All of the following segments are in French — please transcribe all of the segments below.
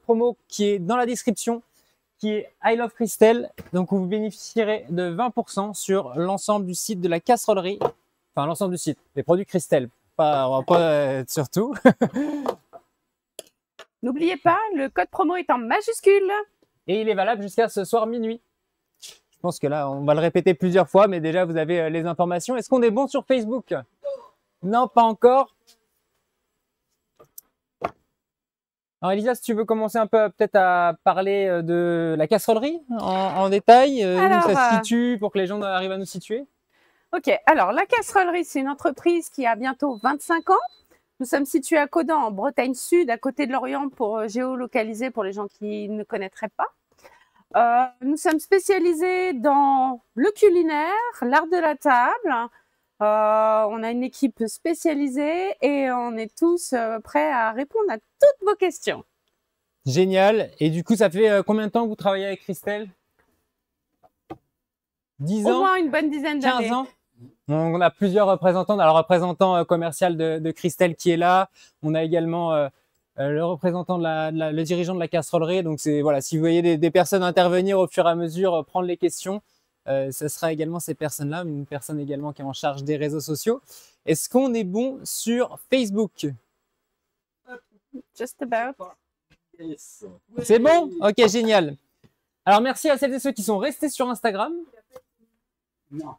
promo qui est dans la description, qui est I Love Christelle. Donc, vous bénéficierez de 20% sur l'ensemble du site de la casserolerie. Enfin, l'ensemble du site, les produits Christelle. On va pas surtout. N'oubliez pas, le code promo est en majuscule. Et il est valable jusqu'à ce soir minuit. Je pense que là, on va le répéter plusieurs fois, mais déjà, vous avez les informations. Est-ce qu'on est bon sur Facebook? Non, pas encore. Alors Elisa, si tu veux commencer un peu peut-être à parler de la casserolerie en détail, où ça se situe pour que les gens arrivent à nous situer. Ok, alors la casserolerie, c'est une entreprise qui a bientôt 25 ans. Nous sommes situés à Caudan, en Bretagne Sud, à côté de Lorient, pour géolocaliser pour les gens qui ne connaîtraient pas. Nous sommes spécialisés dans le culinaire, l'art de la table. On a une équipe spécialisée et on est tous prêts à répondre à toutes vos questions. Génial. Et du coup, ça fait combien de temps que vous travaillez avec Christelle? 10 ans? Au moins une bonne dizaine d'années. 15 ans? On a plusieurs représentants. Alors, le représentant commercial de Christelle qui est là. On a également le représentant le dirigeant de la casserolerie. Donc, voilà, si vous voyez des personnes intervenir au fur et à mesure, prendre les questions, ce sera également ces personnes-là, une personne également qui est en charge des réseaux sociaux. Est-ce qu'on est bon sur Facebook? Just about. C'est bon? Ok, génial. Alors, merci à celles et ceux qui sont restés sur Instagram. Non.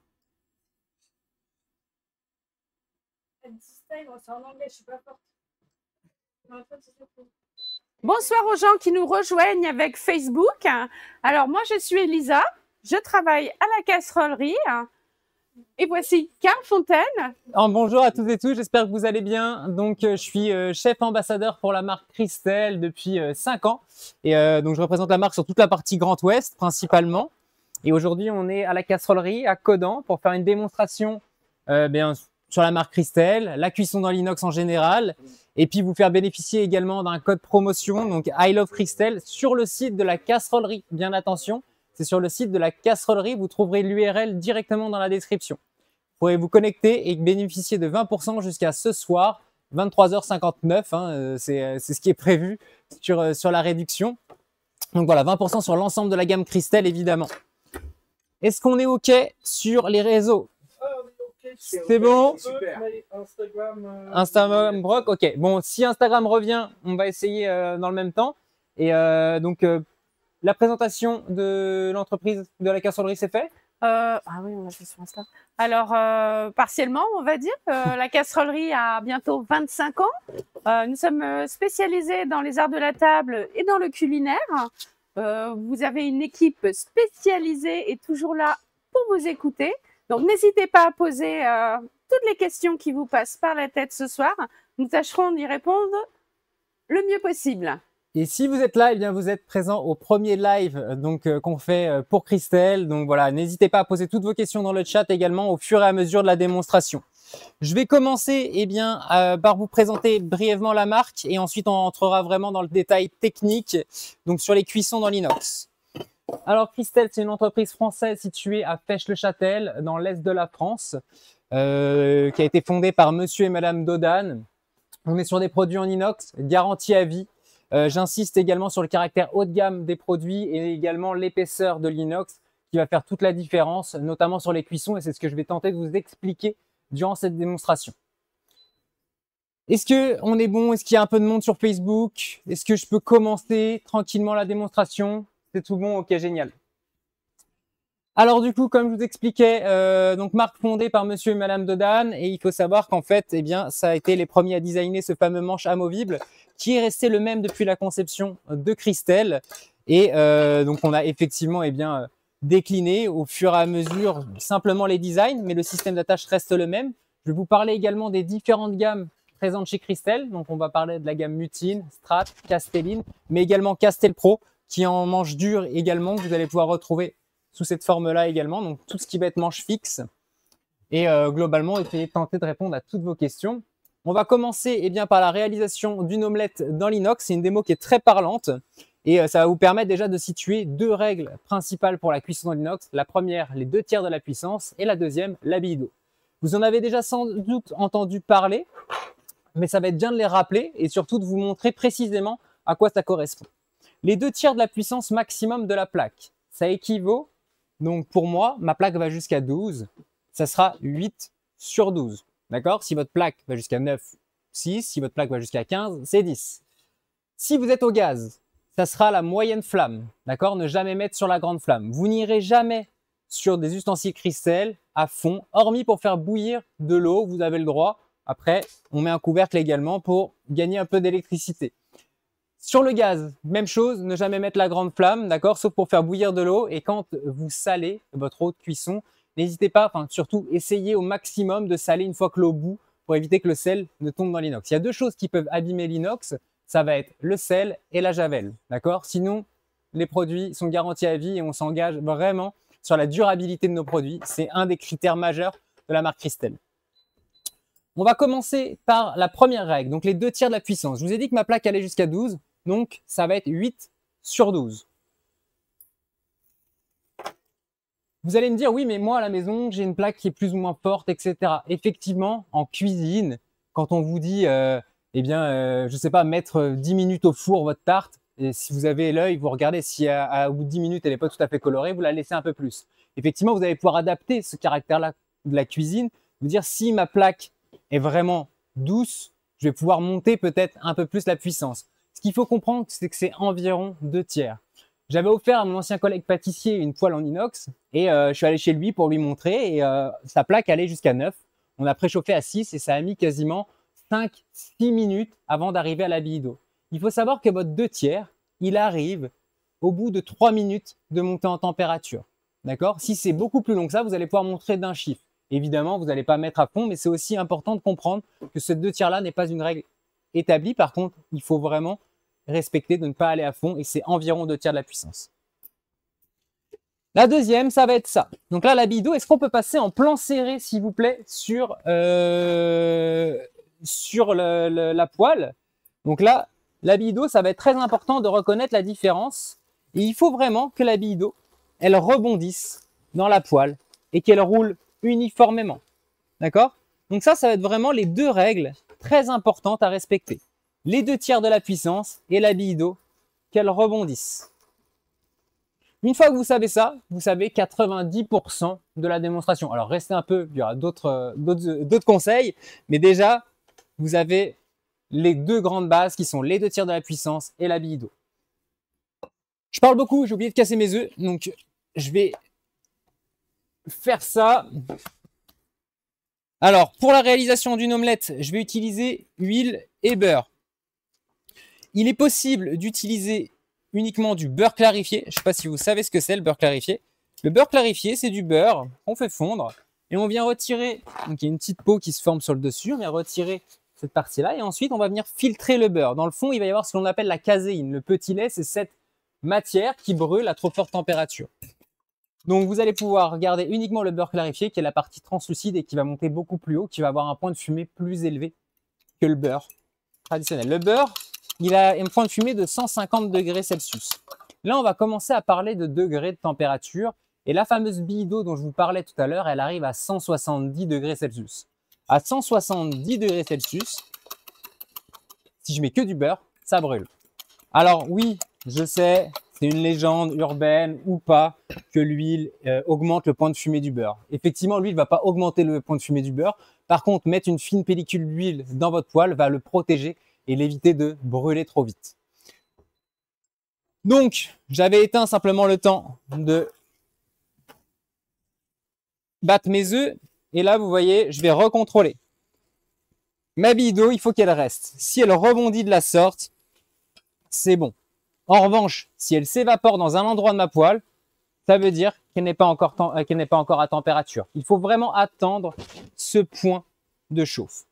Bonsoir aux gens qui nous rejoignent avec Facebook. Alors, moi, je suis Elisa. Je travaille à la casserolerie. Et voici Carl Fontaine. Bonjour à toutes et tous, j'espère que vous allez bien. Donc, je suis chef ambassadeur pour la marque Christelle depuis 5 ans. Et donc, je représente la marque sur toute la partie Grand Ouest principalement. Et aujourd'hui, on est à la casserolerie à Caudan pour faire une démonstration sur la marque Christelle, la cuisson dans l'inox en général, et puis vous faire bénéficier également d'un code promotion, donc I Love Christelle, sur le site de la casserolerie. Bien attention, c'est sur le site de la casserolerie, vous trouverez l'URL directement dans la description. Vous pourrez vous connecter et bénéficier de 20% jusqu'à ce soir, 23h59, c'est ce qui est prévu sur la réduction. Donc voilà, 20% sur l'ensemble de la gamme Christelle, évidemment. Est-ce qu'on est OK sur les réseaux? C'est bon? Super. Instagram Brock, ok. Bon, si Instagram revient, on va essayer dans le même temps. Et donc, la présentation de l'entreprise de la casserolerie, c'est fait? Ah oui, on l'a fait sur Insta. Alors, partiellement, on va dire. La casserolerie a bientôt 25 ans. Nous sommes spécialisés dans les arts de la table et dans le culinaire. Vous avez une équipe spécialisée et toujours là pour vous écouter. Donc, n'hésitez pas à poser toutes les questions qui vous passent par la tête ce soir. Nous tâcherons d'y répondre le mieux possible. Et si vous êtes là, eh bien, vous êtes présent au premier live qu'on fait pour Christelle. Donc voilà, n'hésitez pas à poser toutes vos questions dans le chat également au fur et à mesure de la démonstration. Je vais commencer par vous présenter brièvement la marque et ensuite on entrera vraiment dans le détail technique, donc sur les cuissons dans l'inox. Alors Christelle, c'est une entreprise française située à Fèche-le-Châtel, dans l'est de la France, qui a été fondée par monsieur et madame Dodane. On est sur des produits en inox, garantie à vie. J'insiste également sur le caractère haut de gamme des produits et également l'épaisseur de l'inox qui va faire toute la différence, notamment sur les cuissons, et c'est ce que je vais tenter de vous expliquer durant cette démonstration. Est-ce qu'on est bon? Est-ce qu'il y a un peu de monde sur Facebook? Est-ce que je peux commencer tranquillement la démonstration? C'est tout bon? Ok, génial. Alors du coup, comme je vous expliquais, donc marque fondée par monsieur et madame Dodane, et il faut savoir qu'en fait, eh bien, ça a été les premiers à designer ce fameux manche amovible qui est resté le même depuis la conception de Christelle. Et donc on a effectivement décliné au fur et à mesure simplement les designs, mais le système d'attache reste le même. Je vais vous parler également des différentes gammes présentes chez Christelle. Donc on va parler de la gamme Mutine, Strat, Castelline, mais également Castel Pro, qui est en manche dure également, que vous allez pouvoir retrouver sous cette forme-là également. Donc tout ce qui va être manche fixe. Et globalement, essayez de tenter de répondre à toutes vos questions. On va commencer par la réalisation d'une omelette dans l'inox. C'est une démo qui est très parlante. Et ça va vous permettre déjà de situer deux règles principales pour la cuisson dans l'inox. La première, les 2/3 de la puissance. Et la deuxième, la bille d'eau. Vous en avez déjà sans doute entendu parler, mais ça va être bien de les rappeler et surtout de vous montrer précisément à quoi ça correspond. Les 2/3 de la puissance maximum de la plaque, ça équivaut, donc pour moi, ma plaque va jusqu'à 12, ça sera 8/12. D'accord? Si votre plaque va jusqu'à 9, 6. Si votre plaque va jusqu'à 15, c'est 10. Si vous êtes au gaz, ça sera la moyenne flamme. D'accord? Ne jamais mettre sur la grande flamme. Vous n'irez jamais sur des ustensiles Christelle à fond, hormis pour faire bouillir de l'eau, vous avez le droit. Après, on met un couvercle également pour gagner un peu d'électricité. Sur le gaz, même chose, ne jamais mettre la grande flamme, d'accord, sauf pour faire bouillir de l'eau. Et quand vous salez votre eau de cuisson, n'hésitez pas, enfin surtout, essayez au maximum de saler une fois que l'eau bout pour éviter que le sel ne tombe dans l'inox. Il y a deux choses qui peuvent abîmer l'inox, ça va être le sel et la javel, d'accord? Sinon, les produits sont garantis à vie et on s'engage vraiment sur la durabilité de nos produits. C'est un des critères majeurs de la marque Christelle. On va commencer par la première règle, donc les 2/3 de la puissance. Je vous ai dit que ma plaque allait jusqu'à 12, donc ça va être 8/12. Vous allez me dire, oui, mais moi à la maison, j'ai une plaque qui est plus ou moins forte, etc. Effectivement, en cuisine, quand on vous dit, je ne sais pas, mettre 10 minutes au four votre tarte, et si vous avez l'œil, vous regardez si au bout de 10 minutes, elle n'est pas tout à fait colorée, vous la laissez un peu plus. Effectivement, vous allez pouvoir adapter ce caractère-là de la cuisine, vous dire si ma plaque est vraiment douce, je vais pouvoir monter peut-être un peu plus la puissance. Ce qu'il faut comprendre, c'est que c'est environ 2/3. J'avais offert à mon ancien collègue pâtissier une poêle en inox et je suis allé chez lui pour lui montrer et sa plaque allait jusqu'à 9. On a préchauffé à 6 et ça a mis quasiment 5-6 minutes avant d'arriver à la bille d'eau. Il faut savoir que votre 2/3, il arrive au bout de 3 minutes de monter en température. D'accord? Si c'est beaucoup plus long que ça, vous allez pouvoir montrer d'un chiffre. Évidemment, vous n'allez pas mettre à fond, mais c'est aussi important de comprendre que ce 2/3-là n'est pas une règle établie. Par contre, il faut vraiment respecter de ne pas aller à fond et c'est environ 2/3 de la puissance. La deuxième, ça va être ça. Donc là, la bille d'eau, est-ce qu'on peut passer en plan serré, s'il vous plaît, sur la poêle? Donc là, la bille d'eau, ça va être très important de reconnaître la différence. Et il faut vraiment que la bille d'eau, elle rebondisse dans la poêle et qu'elle roule uniformément. D'accord? Donc ça va être vraiment les deux règles très importantes à respecter. Les 2/3 de la puissance et la bille d'eau, qu'elle rebondisse. Une fois que vous savez ça, vous savez 90% de la démonstration. Alors restez un peu, il y aura d'autres conseils, mais déjà, vous avez les deux grandes bases qui sont les 2/3 de la puissance et la bille d'eau. Je parle beaucoup, j'ai oublié de casser mes œufs, donc je vais faire ça. Alors, pour la réalisation d'une omelette, je vais utiliser huile et beurre. Il est possible d'utiliser uniquement du beurre clarifié. Je ne sais pas si vous savez ce que c'est le beurre clarifié. Le beurre clarifié, c'est du beurre qu'on fait fondre et on vient retirer, donc il y a une petite peau qui se forme sur le dessus, on vient retirer cette partie-là et ensuite on va venir filtrer le beurre. Dans le fond, il va y avoir ce qu'on appelle la caséine. Le petit lait, c'est cette matière qui brûle à trop forte température. Donc vous allez pouvoir garder uniquement le beurre clarifié qui est la partie translucide et qui va monter beaucoup plus haut, qui va avoir un point de fumée plus élevé que le beurre traditionnel. Le beurre, il a un point de fumée de 150 degrés Celsius. Là, on va commencer à parler de degrés de température. Et la fameuse bille d'eau dont je vous parlais tout à l'heure, elle arrive à 170 degrés Celsius. À 170 degrés Celsius, si je mets que du beurre, ça brûle. Alors oui, je sais, c'est une légende urbaine ou pas que l'huile augmente le point de fumée du beurre. Effectivement, l'huile ne va pas augmenter le point de fumée du beurre. Par contre, mettre une fine pellicule d'huile dans votre poêle va le protéger et l'éviter de brûler trop vite. Donc, j'avais éteint simplement le temps de battre mes œufs. Et là, vous voyez, je vais recontrôler. Ma bille d'eau, il faut qu'elle reste. Si elle rebondit de la sorte, c'est bon. En revanche, si elle s'évapore dans un endroit de ma poêle, ça veut dire qu'elle n'est pas encore à température. Il faut vraiment attendre ce point de chauffe.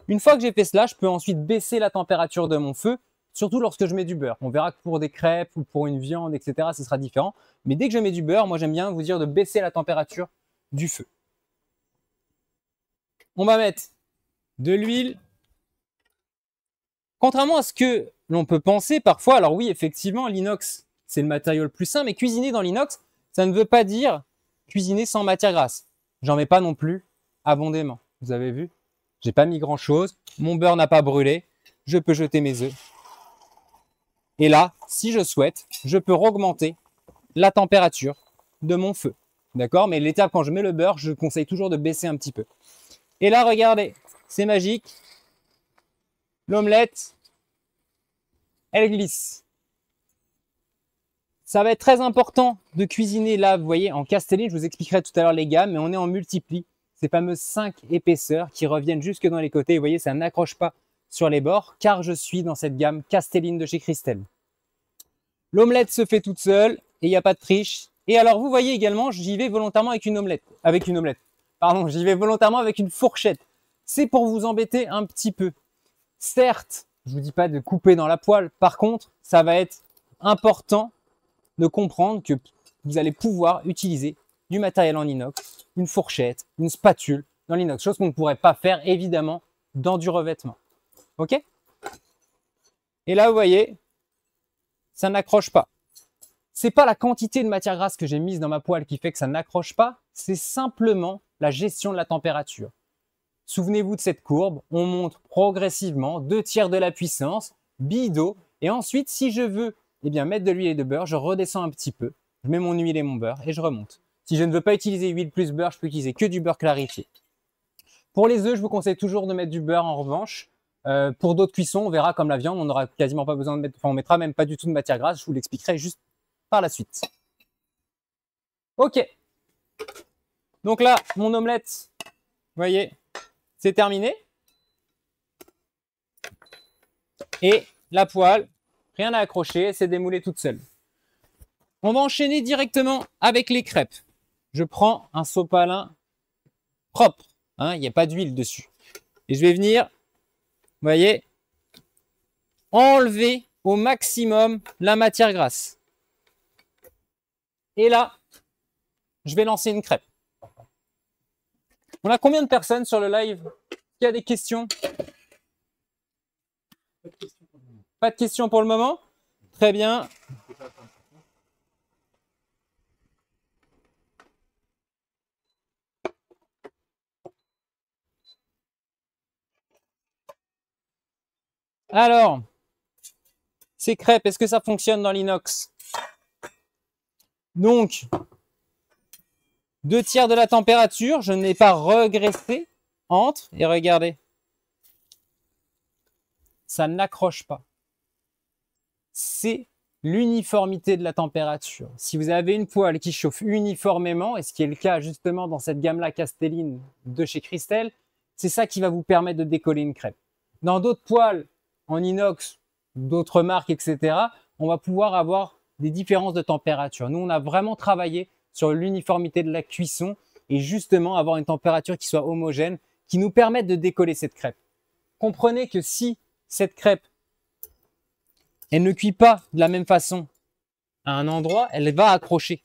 Une fois que j'ai fait cela, je peux ensuite baisser la température de mon feu, surtout lorsque je mets du beurre. On verra que pour des crêpes ou pour une viande, etc., ce sera différent. Mais dès que je mets du beurre, moi j'aime bien vous dire de baisser la température du feu. On va mettre de l'huile. Contrairement à ce que l'on peut penser parfois, alors oui, effectivement, l'inox, c'est le matériau le plus sain, mais cuisiner dans l'inox, ça ne veut pas dire cuisiner sans matière grasse. J'en mets pas non plus abondamment. Vous avez vu? J'ai pas mis grand chose. Mon beurre n'a pas brûlé. Je peux jeter mes œufs. Et là, si je souhaite, je peux augmenter la température de mon feu. D'accord? Mais l'étape, quand je mets le beurre, je conseille toujours de baisser un petit peu. Et là, regardez, c'est magique. L'omelette, elle glisse. Ça va être très important de cuisiner là, vous voyez, en castelline. Je vous expliquerai tout à l'heure les gammes, mais on est en multipli. Ces fameuses 5 épaisseurs qui reviennent jusque dans les côtés. Vous voyez, ça n'accroche pas sur les bords, car je suis dans cette gamme castelline de chez Christelle. L'omelette se fait toute seule et il n'y a pas de triche. Et alors, vous voyez également, j'y vais volontairement avec une omelette. Pardon, j'y vais volontairement avec une fourchette. C'est pour vous embêter un petit peu. Certes, je ne vous dis pas de couper dans la poêle. Par contre, ça va être important de comprendre que vous allez pouvoir utiliser du matériel en inox, une fourchette, une spatule dans l'inox, chose qu'on ne pourrait pas faire évidemment dans du revêtement. Ok? Et là, vous voyez, ça n'accroche pas. C'est pas la quantité de matière grasse que j'ai mise dans ma poêle qui fait que ça n'accroche pas, c'est simplement la gestion de la température. Souvenez-vous de cette courbe, on monte progressivement 2/3 de la puissance, bille d'eau, et ensuite, si je veux mettre de l'huile et de beurre, je redescends un petit peu, je mets mon huile et mon beurre et je remonte. Si je ne veux pas utiliser huile plus beurre, je peux utiliser que du beurre clarifié. Pour les œufs, je vous conseille toujours de mettre du beurre en revanche. Pour d'autres cuissons, on verra comme la viande, on n'aura quasiment pas besoin de mettre, enfin on mettra même pas du tout de matière grasse, je vous l'expliquerai juste par la suite. Ok. Donc là, mon omelette, vous voyez, c'est terminé. Et la poêle, rien à accrocher, elle s'est démoulée toute seule. On va enchaîner directement avec les crêpes. Je prends un sopalin propre, hein, il n'y a pas d'huile dessus. Et je vais venir, vous voyez, enlever au maximum la matière grasse. Et là, je vais lancer une crêpe. On a combien de personnes sur le live? Il y a des questions? Pas de questions pour le moment? Très bien. Alors, ces crêpes, est-ce que ça fonctionne dans l'inox? Donc, 2/3 de la température, je n'ai pas regressé entre, et regardez, ça n'accroche pas. C'est l'uniformité de la température. Si vous avez une poêle qui chauffe uniformément, et ce qui est le cas justement dans cette gamme-là Castelline de chez Christelle, c'est ça qui va vous permettre de décoller une crêpe. Dans d'autres poêles en inox, d'autres marques, etc., on va pouvoir avoir des différences de température. Nous, on a vraiment travaillé sur l'uniformité de la cuisson et justement avoir une température qui soit homogène, qui nous permette de décoller cette crêpe. Comprenez que si cette crêpe, elle ne cuit pas de la même façon à un endroit, elle va accrocher.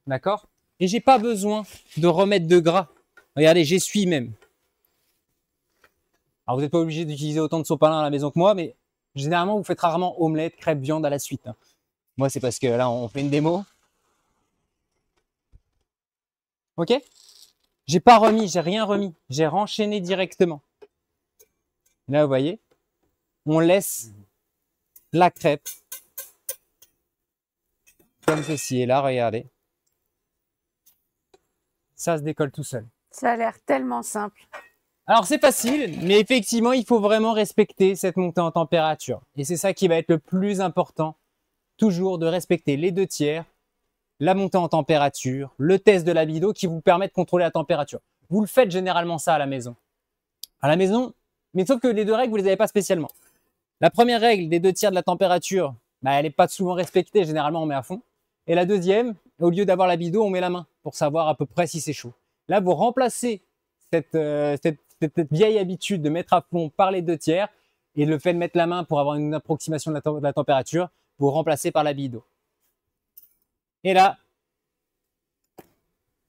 D'accord? Et j'ai pas besoin de remettre de gras. Regardez, j'essuie même. Alors, vous n'êtes pas obligé d'utiliser autant de sopalin à la maison que moi, mais généralement, vous faites rarement omelette, crêpe, viande à la suite. Hein. Moi, c'est parce que là, on fait une démo. Ok? J'ai pas remis, j'ai rien remis. J'ai renchaîné directement. Là, vous voyez, on laisse la crêpe comme ceci. Et là, regardez, ça se décolle tout seul. Ça a l'air tellement simple. Alors, c'est facile, mais effectivement, il faut vraiment respecter cette montée en température. Et c'est ça qui va être le plus important, toujours de respecter les 2/3, la montée en température, le test de la d'eau qui vous permet de contrôler la température. Vous le faites généralement ça à la maison. À la maison, mais sauf que les deux règles, vous ne les avez pas spécialement. La première règle des 2/3 de la température, elle n'est pas souvent respectée. Généralement, on met à fond. Et la deuxième, au lieu d'avoir la d'eau, on met la main pour savoir à peu près si c'est chaud. Là, vous remplacez cette vieille habitude de mettre à fond par les 2/3 et le fait de mettre la main pour avoir une approximation de la température, vous remplacez par la d'eau. Et là,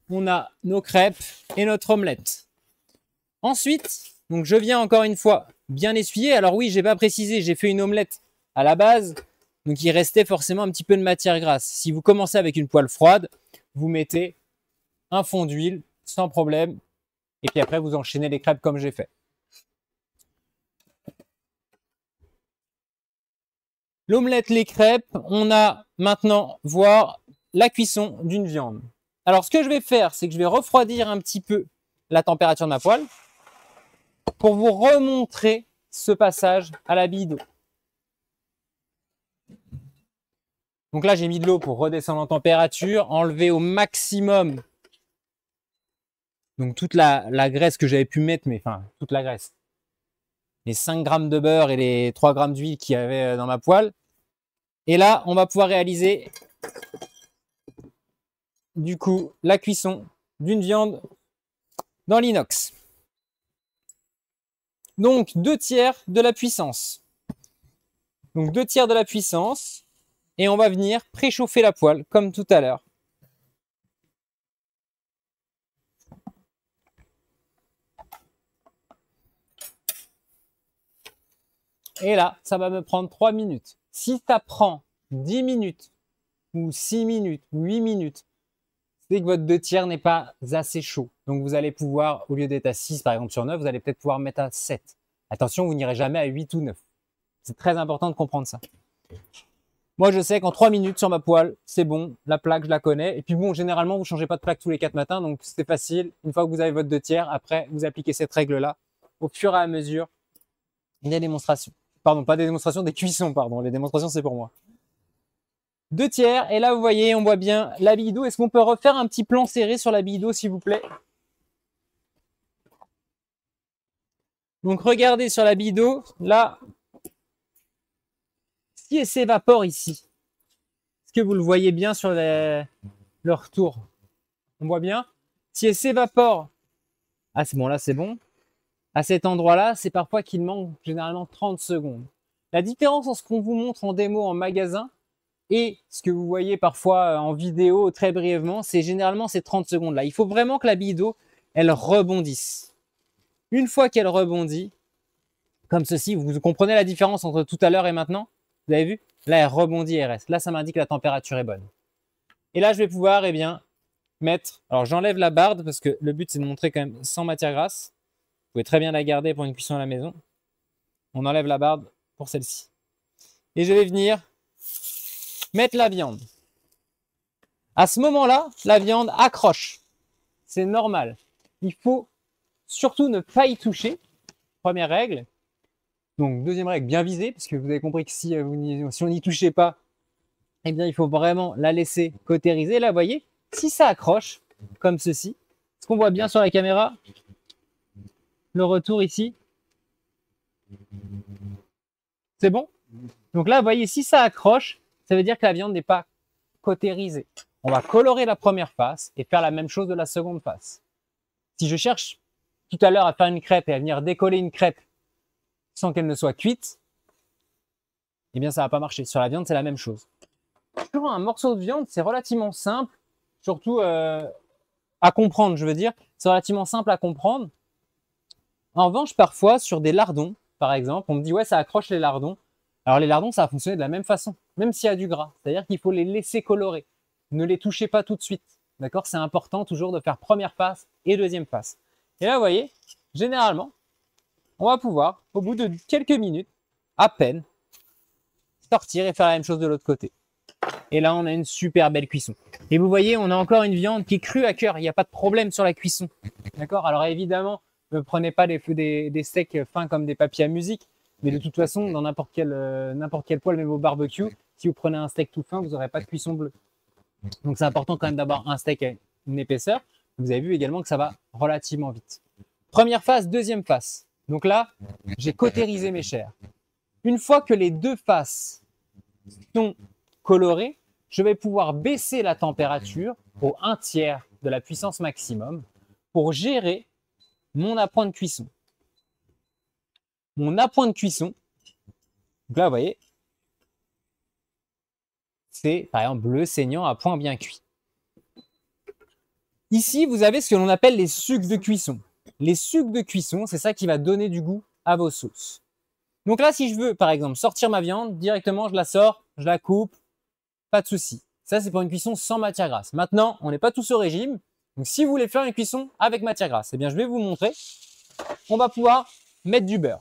on a nos crêpes et notre omelette. Ensuite, donc je viens encore une fois bien essuyer. Alors oui, j'ai pas précisé, j'ai fait une omelette à la base, donc il restait forcément un petit peu de matière grasse. Si vous commencez avec une poêle froide, vous mettez un fond d'huile sans problème, et puis après vous enchaînez les crêpes comme j'ai fait. l'omelette, les crêpes, on a maintenant voir la cuisson d'une viande. Alors, ce que je vais faire, c'est que je vais refroidir un petit peu la température de ma poêle pour vous remontrer ce passage à la bille d'eau. Donc là, j'ai mis de l'eau pour redescendre en température, enlever au maximum donc toute la graisse que j'avais pu mettre, mais enfin, toute la graisse. Les 5 grammes de beurre et les 3 grammes d'huile qu'il y avait dans ma poêle. Et là, on va pouvoir réaliser du coup la cuisson d'une viande dans l'inox. Donc 2/3 de la puissance. Donc 2/3 de la puissance. Et on va venir préchauffer la poêle comme tout à l'heure. Et là, ça va me prendre 3 minutes. Si ça prend 10 minutes, ou 6 minutes, ou 8 minutes, c'est que votre 2/3 n'est pas assez chaud. Donc vous allez pouvoir, au lieu d'être à 6 par exemple sur 9, vous allez peut-être pouvoir mettre à 7. Attention, vous n'irez jamais à 8 ou 9. C'est très important de comprendre ça. Moi, je sais qu'en 3 minutes sur ma poêle, c'est bon. La plaque, je la connais. Et puis bon, généralement, vous ne changez pas de plaque tous les 4 matins. Donc c'est facile. Une fois que vous avez votre 2/3, après, vous appliquez cette règle-là au fur et à mesure des démonstrations. Pardon, pas des démonstrations, des cuissons, pardon. Les démonstrations, c'est pour moi. 2/3. Et là, vous voyez, on voit bien la bille d'eau. Est-ce qu'on peut refaire un petit plan serré sur la bille d'eau, s'il vous plaît? Donc, regardez sur la bille d'eau. Là, si elle s'évapore ici, est-ce que vous le voyez bien sur le retour? On voit bien? Si elle s'évapore, ah, c'est bon, là, c'est bon. À cet endroit-là, c'est parfois qu'il manque généralement 30 secondes. La différence entre ce qu'on vous montre en démo en magasin et ce que vous voyez parfois en vidéo très brièvement, c'est généralement ces 30 secondes-là. Il faut vraiment que la bille d'eau, elle rebondisse. Une fois qu'elle rebondit, comme ceci, vous comprenez la différence entre tout à l'heure et maintenant? Vous avez vu? Là, elle rebondit et elle reste. Là, ça m'indique que la température est bonne. Et là, je vais pouvoir mettre... Alors, j'enlève la barde parce que le but, c'est de montrer quand même sans matière grasse. Vous pouvez très bien la garder pour une cuisson à la maison. On enlève la barbe pour celle-ci. Et je vais venir mettre la viande. À ce moment-là, la viande accroche. C'est normal. Il faut surtout ne pas y toucher. Première règle. Donc, deuxième règle, bien viser, parce que vous avez compris que si on n'y touchait pas, eh bien, il faut vraiment la laisser cautériser. Là, vous voyez, si ça accroche, comme ceci, ce qu'on voit bien sur la caméra, le retour ici, c'est bon? Donc là, vous voyez, si ça accroche, ça veut dire que la viande n'est pas cautérisée. On va colorer la première face et faire la même chose de la seconde face. Si je cherche tout à l'heure à faire une crêpe et à venir décoller une crêpe sans qu'elle ne soit cuite, eh bien, ça ne va pas marcher. Sur la viande, c'est la même chose. Sur un morceau de viande, c'est relativement simple, surtout à comprendre, je veux dire. C'est relativement simple à comprendre. En revanche, parfois, sur des lardons, par exemple, on me dit « ouais, ça accroche les lardons ». Alors, les lardons, ça va fonctionner de la même façon, même s'il y a du gras. C'est-à-dire qu'il faut les laisser colorer. Ne les touchez pas tout de suite. D'accord? C'est important toujours de faire première face et deuxième face. Et là, vous voyez, généralement, on va pouvoir, au bout de quelques minutes, à peine, sortir et faire la même chose de l'autre côté. Et là, on a une super belle cuisson. Et vous voyez, on a encore une viande qui est crue à cœur. Il n'y a pas de problème sur la cuisson. D'accord? Alors évidemment, ne prenez pas des steaks fins comme des papiers à musique. Mais de toute façon, dans n'importe quel poêle, même au barbecue, si vous prenez un steak tout fin, vous n'aurez pas de cuisson bleue. Donc c'est important quand même d'avoir un steak à une épaisseur. Vous avez vu également que ça va relativement vite. Première face, deuxième face. Donc là, j'ai cautérisé mes chairs. Une fois que les deux faces sont colorées, je vais pouvoir baisser la température au 1/3 de la puissance maximum pour gérer mon appoint de cuisson. Mon appoint de cuisson, donc là, vous voyez, c'est par exemple bleu saignant à point bien cuit. Ici, vous avez ce que l'on appelle les sucs de cuisson. Les sucs de cuisson, c'est ça qui va donner du goût à vos sauces. Donc là, si je veux, par exemple, sortir ma viande, directement, je la sors, je la coupe, pas de souci. Ça, c'est pour une cuisson sans matière grasse. Maintenant, on n'est pas tous au régime. Donc, si vous voulez faire une cuisson avec matière grasse, eh bien, je vais vous montrer. On va pouvoir mettre du beurre.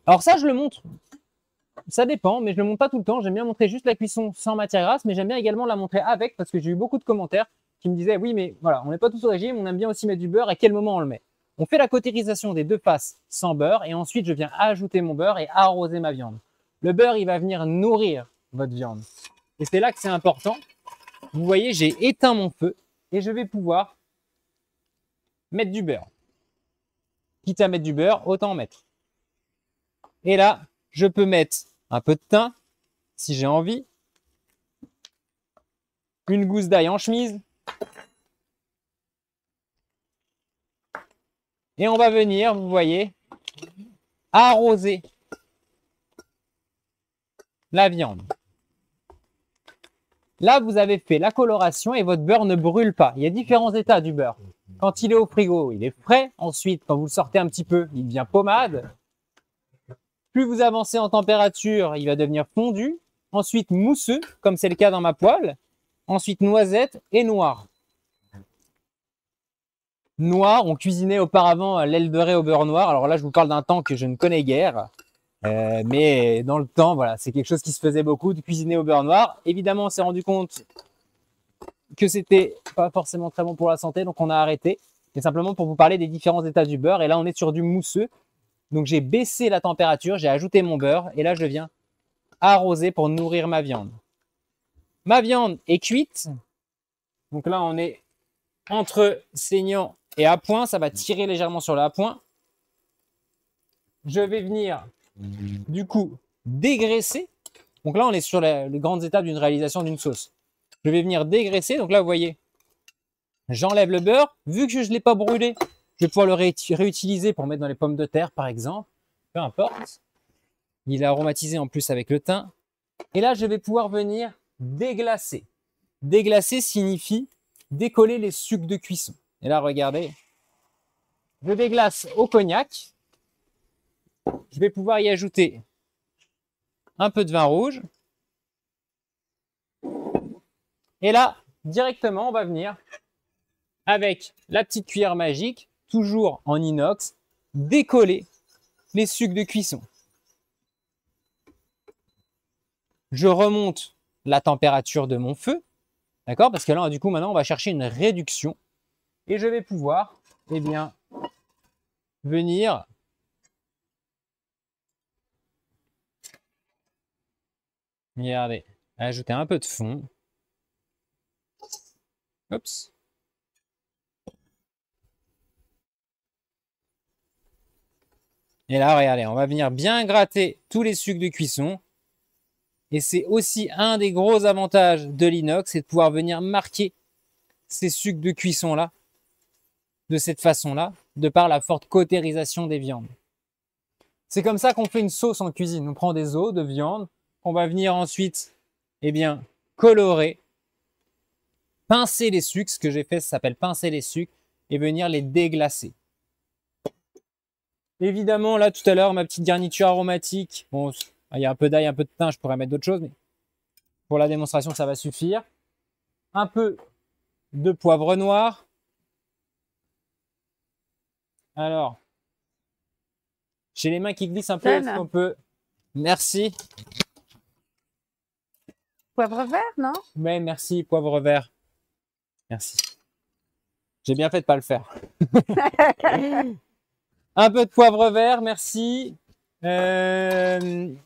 Alors ça, je le montre Ça dépend, mais je le montre pas tout le temps. J'aime bien montrer juste la cuisson sans matière grasse, mais j'aime bien également la montrer avec parce que j'ai eu beaucoup de commentaires qui me disaient oui, mais voilà, on n'est pas tous au régime, on aime bien aussi mettre du beurre. À quel moment on le met? On fait la cautérisation des deux faces sans beurre et ensuite je viens ajouter mon beurre et arroser ma viande. Le beurre, il va venir nourrir votre viande. Et c'est là que c'est important. Vous voyez, j'ai éteint mon feu et je vais pouvoir mettre du beurre. Quitte à mettre du beurre, autant en mettre. Et là, je peux mettre un peu de thym, si j'ai envie, une gousse d'ail en chemise, et on va venir, vous voyez, arroser la viande. Là, vous avez fait la coloration et votre beurre ne brûle pas. Il y a différents états du beurre. Quand il est au frigo, il est frais. Ensuite, quand vous le sortez un petit peu, il devient pommade. Plus vous avancez en température, il va devenir fondu. Ensuite, mousseux, comme c'est le cas dans ma poêle. Ensuite, noisette et noir. Noir, on cuisinait auparavant l'aile de raie au beurre noir. Alors là, je vous parle d'un temps que je ne connais guère. Mais dans le temps, voilà, c'est quelque chose qui se faisait beaucoup, de cuisiner au beurre noir. Évidemment, on s'est rendu compte que c'était pas forcément très bon pour la santé, donc on a arrêté. C'est simplement pour vous parler des différents états du beurre. Et là, on est sur du mousseux. Donc, j'ai baissé la température, j'ai ajouté mon beurre. Et là, je viens arroser pour nourrir ma viande. Ma viande est cuite. Donc là, on est entre saignant et à point. Ça va tirer légèrement sur le à point. Je vais venir, du coup, dégraisser. Donc là, on est sur les grandes étapes d'une réalisation d'une sauce. Je vais venir dégraisser. Donc là, vous voyez, j'enlève le beurre. Vu que je ne l'ai pas brûlé, je vais pouvoir le réutiliser pour mettre dans les pommes de terre, par exemple. Peu importe. Il est aromatisé en plus avec le thym. Et là, je vais pouvoir venir déglacer. Déglacer signifie décoller les sucs de cuisson. Et là, regardez, je déglace au cognac. Je vais pouvoir y ajouter un peu de vin rouge. Et là, directement, on va venir, avec la petite cuillère magique, toujours en inox, décoller les sucs de cuisson. Je remonte la température de mon feu, d'accord? Parce que là, du coup, maintenant, on va chercher une réduction. Et je vais pouvoir, eh bien, venir regardez, ajouter un peu de fond. Oups. Et là, regardez, on va venir bien gratter tous les sucs de cuisson. Et c'est aussi un des gros avantages de l'inox, c'est de pouvoir venir marquer ces sucs de cuisson-là, de cette façon-là, de par la forte cautérisation des viandes. C'est comme ça qu'on fait une sauce en cuisine. On prend des os de viande, on va venir ensuite, eh bien, colorer, pincer les sucs. Ce que j'ai fait, ça s'appelle pincer les sucs, et venir les déglacer. Évidemment, là, tout à l'heure, ma petite garniture aromatique. Bon, il y a un peu d'ail, un peu de thym, je pourrais mettre d'autres choses, mais pour la démonstration, ça va suffire. Un peu de poivre noir. Alors, j'ai les mains qui glissent un peu, est-ce qu'on peut... Merci. Poivre vert, non? Mais merci, poivre vert. Merci. J'ai bien fait de pas le faire. Un peu de poivre vert, merci. Un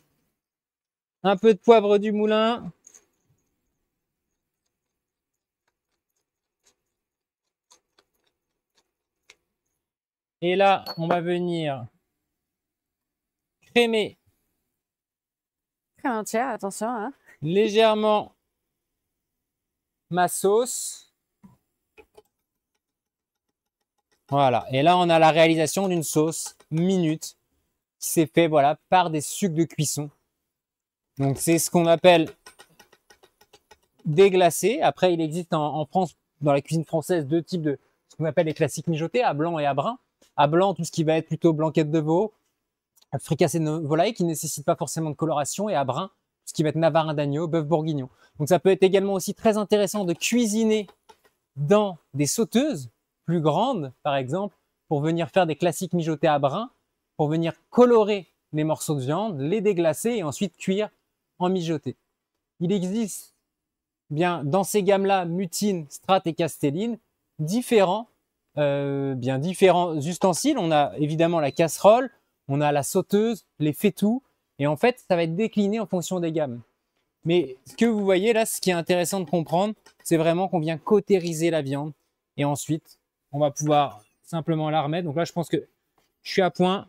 peu de poivre du moulin. Et là, on va venir crémer Crème entière, attention. Hein. légèrement ma sauce. Voilà. Et là, on a la réalisation d'une sauce minute qui s'est fait voilà, par des sucs de cuisson. Donc, c'est ce qu'on appelle déglacer. Après, il existe en France, dans la cuisine française, deux types de ce qu'on appelle les classiques mijotés, à blanc et à brun. À blanc, tout ce qui va être plutôt blanquette de veau, fricassé de volaille qui ne nécessite pas forcément de coloration, et à brun, ce qui va être navarin d'agneau, bœuf bourguignon. Donc ça peut être également aussi très intéressant de cuisiner dans des sauteuses plus grandes, par exemple, pour venir faire des classiques mijotés à brun, pour venir colorer les morceaux de viande, les déglacer et ensuite cuire en mijoté. Il existe bien dans ces gammes-là, Mutine, Strat et Castelline, différents ustensiles. On a évidemment la casserole, on a la sauteuse, les faitout, et en fait, ça va être décliné en fonction des gammes. Mais ce que vous voyez là, ce qui est intéressant de comprendre, c'est vraiment qu'on vient cautériser la viande, et ensuite, on va pouvoir simplement la remettre. Donc là, je pense que je suis à point,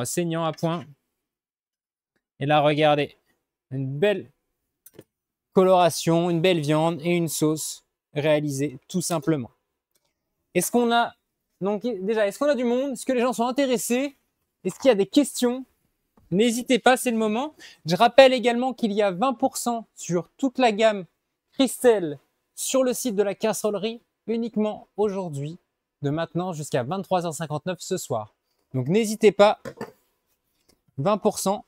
saignant à point. Et là, regardez, une belle coloration, une belle viande et une sauce réalisée tout simplement. Est-ce qu'on a du monde? Est-ce que les gens sont intéressés? Est-ce qu'il y a des questions? N'hésitez pas, c'est le moment. Je rappelle également qu'il y a 20% sur toute la gamme Christelle sur le site de la casserolerie uniquement aujourd'hui, de maintenant jusqu'à 23h59 ce soir. Donc n'hésitez pas, 20%.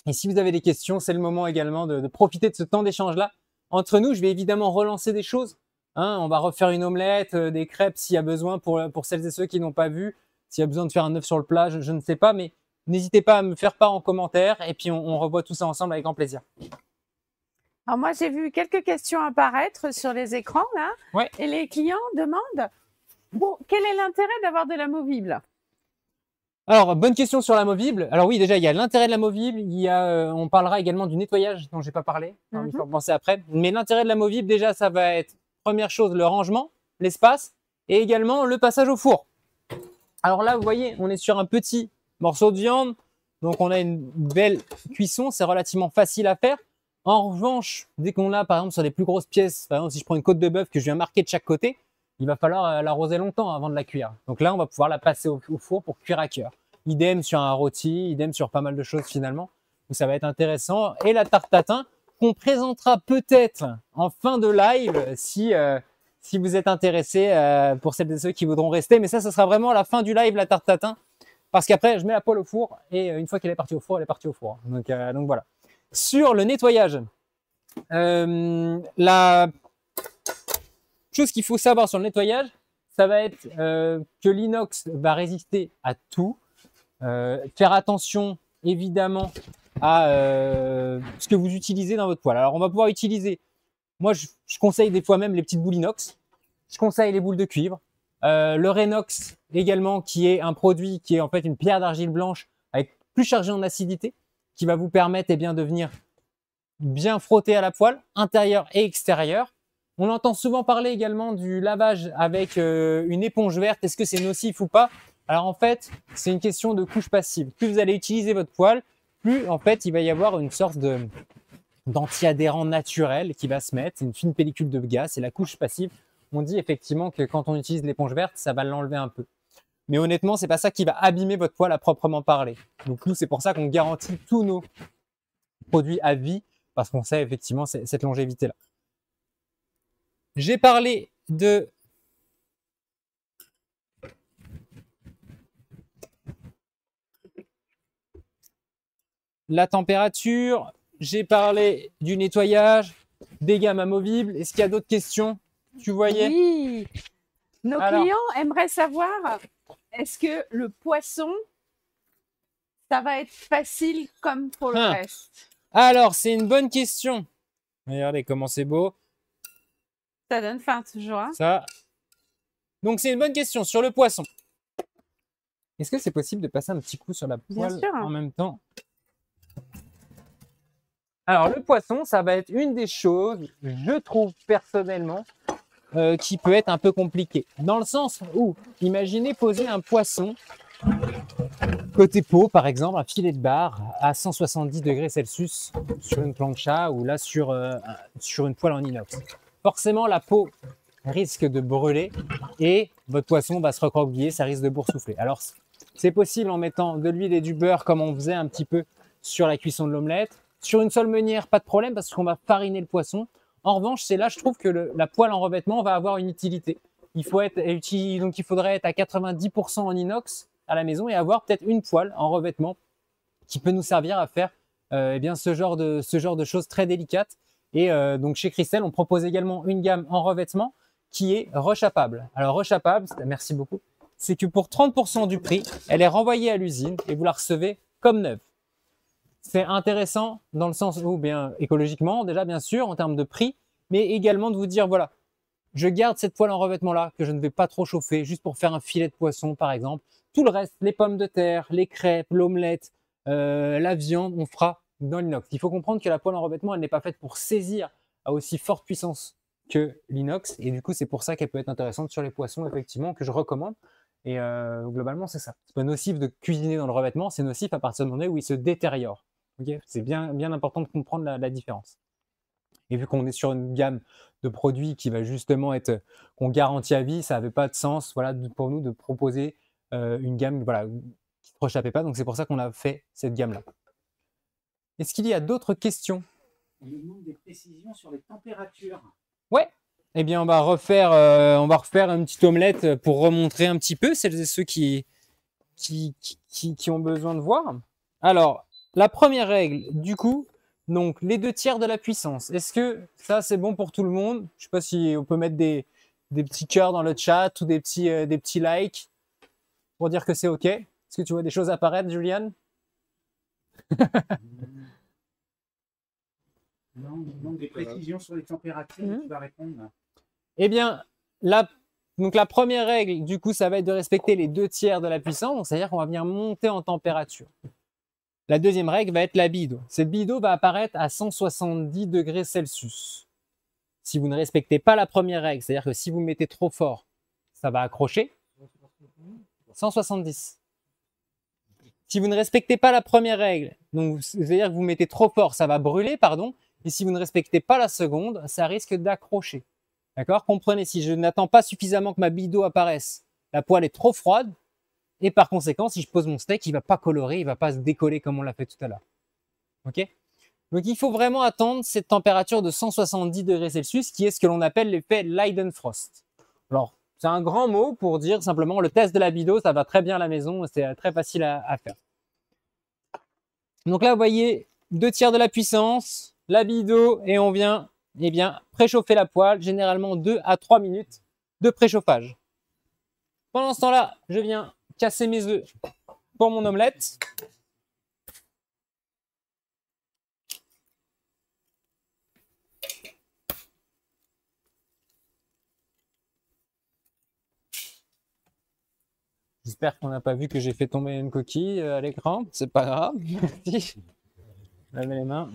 Et si vous avez des questions, c'est le moment également de profiter de ce temps d'échange-là. Entre nous, je vais évidemment relancer des choses. On va refaire une omelette, des crêpes s'il y a besoin pour celles et ceux qui n'ont pas vu. S'il y a besoin de faire un œuf sur le plat, je ne sais pas, mais n'hésitez pas à me faire part en commentaire et puis on revoit tout ça ensemble avec grand plaisir. Alors moi, j'ai vu quelques questions apparaître sur les écrans là, ouais. Et les clients demandent bon, quel est l'intérêt d'avoir de l'amovible? Alors, bonne question sur l'amovible. Alors oui, déjà, il y a l'intérêt de l'amovible. On parlera également du nettoyage dont j'ai pas parlé. Il faut penser après. Mais l'intérêt de l'amovible, déjà, ça va être, première chose, le rangement, l'espace et également le passage au four. Alors là, vous voyez, on est sur un petit morceau de viande. Donc, on a une belle cuisson. C'est relativement facile à faire. En revanche, dès qu'on a, par exemple, sur des plus grosses pièces, par exemple, si je prends une côte de bœuf que je viens marquer de chaque côté, il va falloir l'arroser longtemps avant de la cuire. Donc là, on va pouvoir la passer au four pour cuire à cœur. Idem sur un rôti, idem sur pas mal de choses finalement. Donc ça va être intéressant. Et la tarte tatin qu'on présentera peut-être en fin de live si vous êtes intéressés pour celles et ceux qui voudront rester. Mais ça sera vraiment à la fin du live, la tarte tatin. Parce qu'après, je mets la poêle au four et une fois qu'elle est partie au four, elle est partie au four. Donc voilà. Sur le nettoyage, la chose qu'il faut savoir sur le nettoyage, ça va être que l'inox va résister à tout. Faire attention évidemment à ce que vous utilisez dans votre poêle. Alors on va pouvoir utiliser, moi je conseille des fois même les petites boules inox, je conseille les boules de cuivre, le Renox également qui est un produit qui est en fait une pierre d'argile blanche avec plus chargée en acidité qui va vous permettre de venir bien frotter à la poêle, intérieur et extérieur. On entend souvent parler également du lavage avec une éponge verte. Est-ce que c'est nocif ou pas? Alors en fait, c'est une question de couche passive. Plus vous allez utiliser votre poêle, plus en fait il va y avoir une sorte d'anti-adhérent naturel qui va se mettre. C'est une fine pellicule de gaz, c'est la couche passive. On dit effectivement que quand on utilise l'éponge verte, ça va l'enlever un peu. Mais honnêtement, c'est pas ça qui va abîmer votre poêle à proprement parler. Donc nous, c'est pour ça qu'on garantit tous nos produits à vie, parce qu'on sait effectivement cette longévité-là. J'ai parlé de la température, j'ai parlé du nettoyage, des gammes amovibles. Est-ce qu'il y a d'autres questions? Tu voyais? Oui. Nos clients aimeraient savoir, est-ce que le poisson, ça va être facile comme pour le reste? Alors, c'est une bonne question. Regardez comment c'est beau. Ça donne faim toujours. Hein. Ça. Donc, c'est une bonne question sur le poisson. Est-ce que c'est possible de passer un petit coup sur la poêle en même temps? Alors, le poisson, ça va être une des choses, je trouve personnellement, qui peut être un peu compliquée. Dans le sens où, imaginez poser un poisson côté peau, par exemple, un filet de bar à 170 degrés Celsius sur une plancha ou là sur une poêle en inox. Forcément, la peau risque de brûler et votre poisson va se recroqueviller, ça risque de boursoufler. Alors, c'est possible en mettant de l'huile et du beurre comme on faisait un petit peu sur la cuisson de l'omelette. Sur une seule meunière, pas de problème parce qu'on va fariner le poisson. En revanche, c'est là, je trouve que la poêle en revêtement va avoir une utilité. Donc, il faudrait être à 90% en inox à la maison et avoir peut-être une poêle en revêtement qui peut nous servir à faire ce genre de choses très délicates. Et donc, chez Christelle, on propose également une gamme en revêtement qui est rechapable. Alors, rechapable, merci beaucoup, c'est que pour 30% du prix, elle est renvoyée à l'usine et vous la recevez comme neuve. c'est intéressant dans le sens où, bien écologiquement, déjà, bien sûr, en termes de prix, mais également de vous dire, voilà, je garde cette poêle en revêtement-là, que je ne vais pas trop chauffer, juste pour faire un filet de poisson, par exemple. Tout le reste, les pommes de terre, les crêpes, l'omelette, la viande, on fera dans l'inox. Il faut comprendre que la poêle en revêtement, elle n'est pas faite pour saisir à aussi forte puissance que l'inox. Et du coup, c'est pour ça qu'elle peut être intéressante sur les poissons, effectivement, que je recommande. Et globalement, c'est ça. C'est pas nocif de cuisiner dans le revêtement, c'est nocif à partir du moment où il se détériore. Okay, c'est bien important de comprendre la différence. Et vu qu'on est sur une gamme de produits qui va justement être qu'on garantit à vie, ça n'avait pas de sens, voilà, pour nous de proposer une gamme, voilà, qui ne se rechappait pas. Donc c'est pour ça qu'on a fait cette gamme-là. Est-ce qu'il y a d'autres questions? On nous demande des précisions sur les températures. Ouais. Eh bien, on va refaire une petite omelette pour remontrer un petit peu celles et ceux qui ont besoin de voir. Alors, la première règle, du coup, donc les 2/3 de la puissance. Est-ce que ça, c'est bon pour tout le monde? Je ne sais pas si on peut mettre des petits cœurs dans le chat ou des petits likes pour dire que c'est OK. Est-ce que tu vois des choses apparaître, Juliane? Non, on nous demande des précisions sur les températures. Tu vas répondre. Eh bien, donc la première règle, du coup, ça va être de respecter les 2/3 de la puissance, c'est-à-dire qu'on va venir monter en température. La deuxième règle va être la bille d'eau. Cette bille d'eau va apparaître à 170 degrés Celsius. Si vous ne respectez pas la première règle, c'est-à-dire que si vous mettez trop fort, ça va accrocher. 170. Si vous ne respectez pas la première règle, donc c'est-à-dire que vous mettez trop fort, ça va brûler, pardon. Et si vous ne respectez pas la seconde, ça risque d'accrocher. D'accord? Comprenez, si je n'attends pas suffisamment que ma bille d'eau apparaisse, la poêle est trop froide, et par conséquent, si je pose mon steak, il ne va pas colorer, il ne va pas se décoller comme on l'a fait tout à l'heure. Ok? Donc il faut vraiment attendre cette température de 170 degrés Celsius, qui est ce que l'on appelle l'effet Leidenfrost. Alors, c'est un grand mot pour dire simplement le test de la bille d'eau, ça va très bien à la maison, c'est très facile à faire. Donc là, vous voyez, 2/3 de la puissance, la bille d'eau, et on vient préchauffer la poêle, généralement 2 à 3 minutes de préchauffage. Pendant ce temps-là, je viens casser mes œufs pour mon omelette. J'espère qu'on n'a pas vu que j'ai fait tomber une coquille à l'écran. C'est pas grave. Merci. Lavez les mains.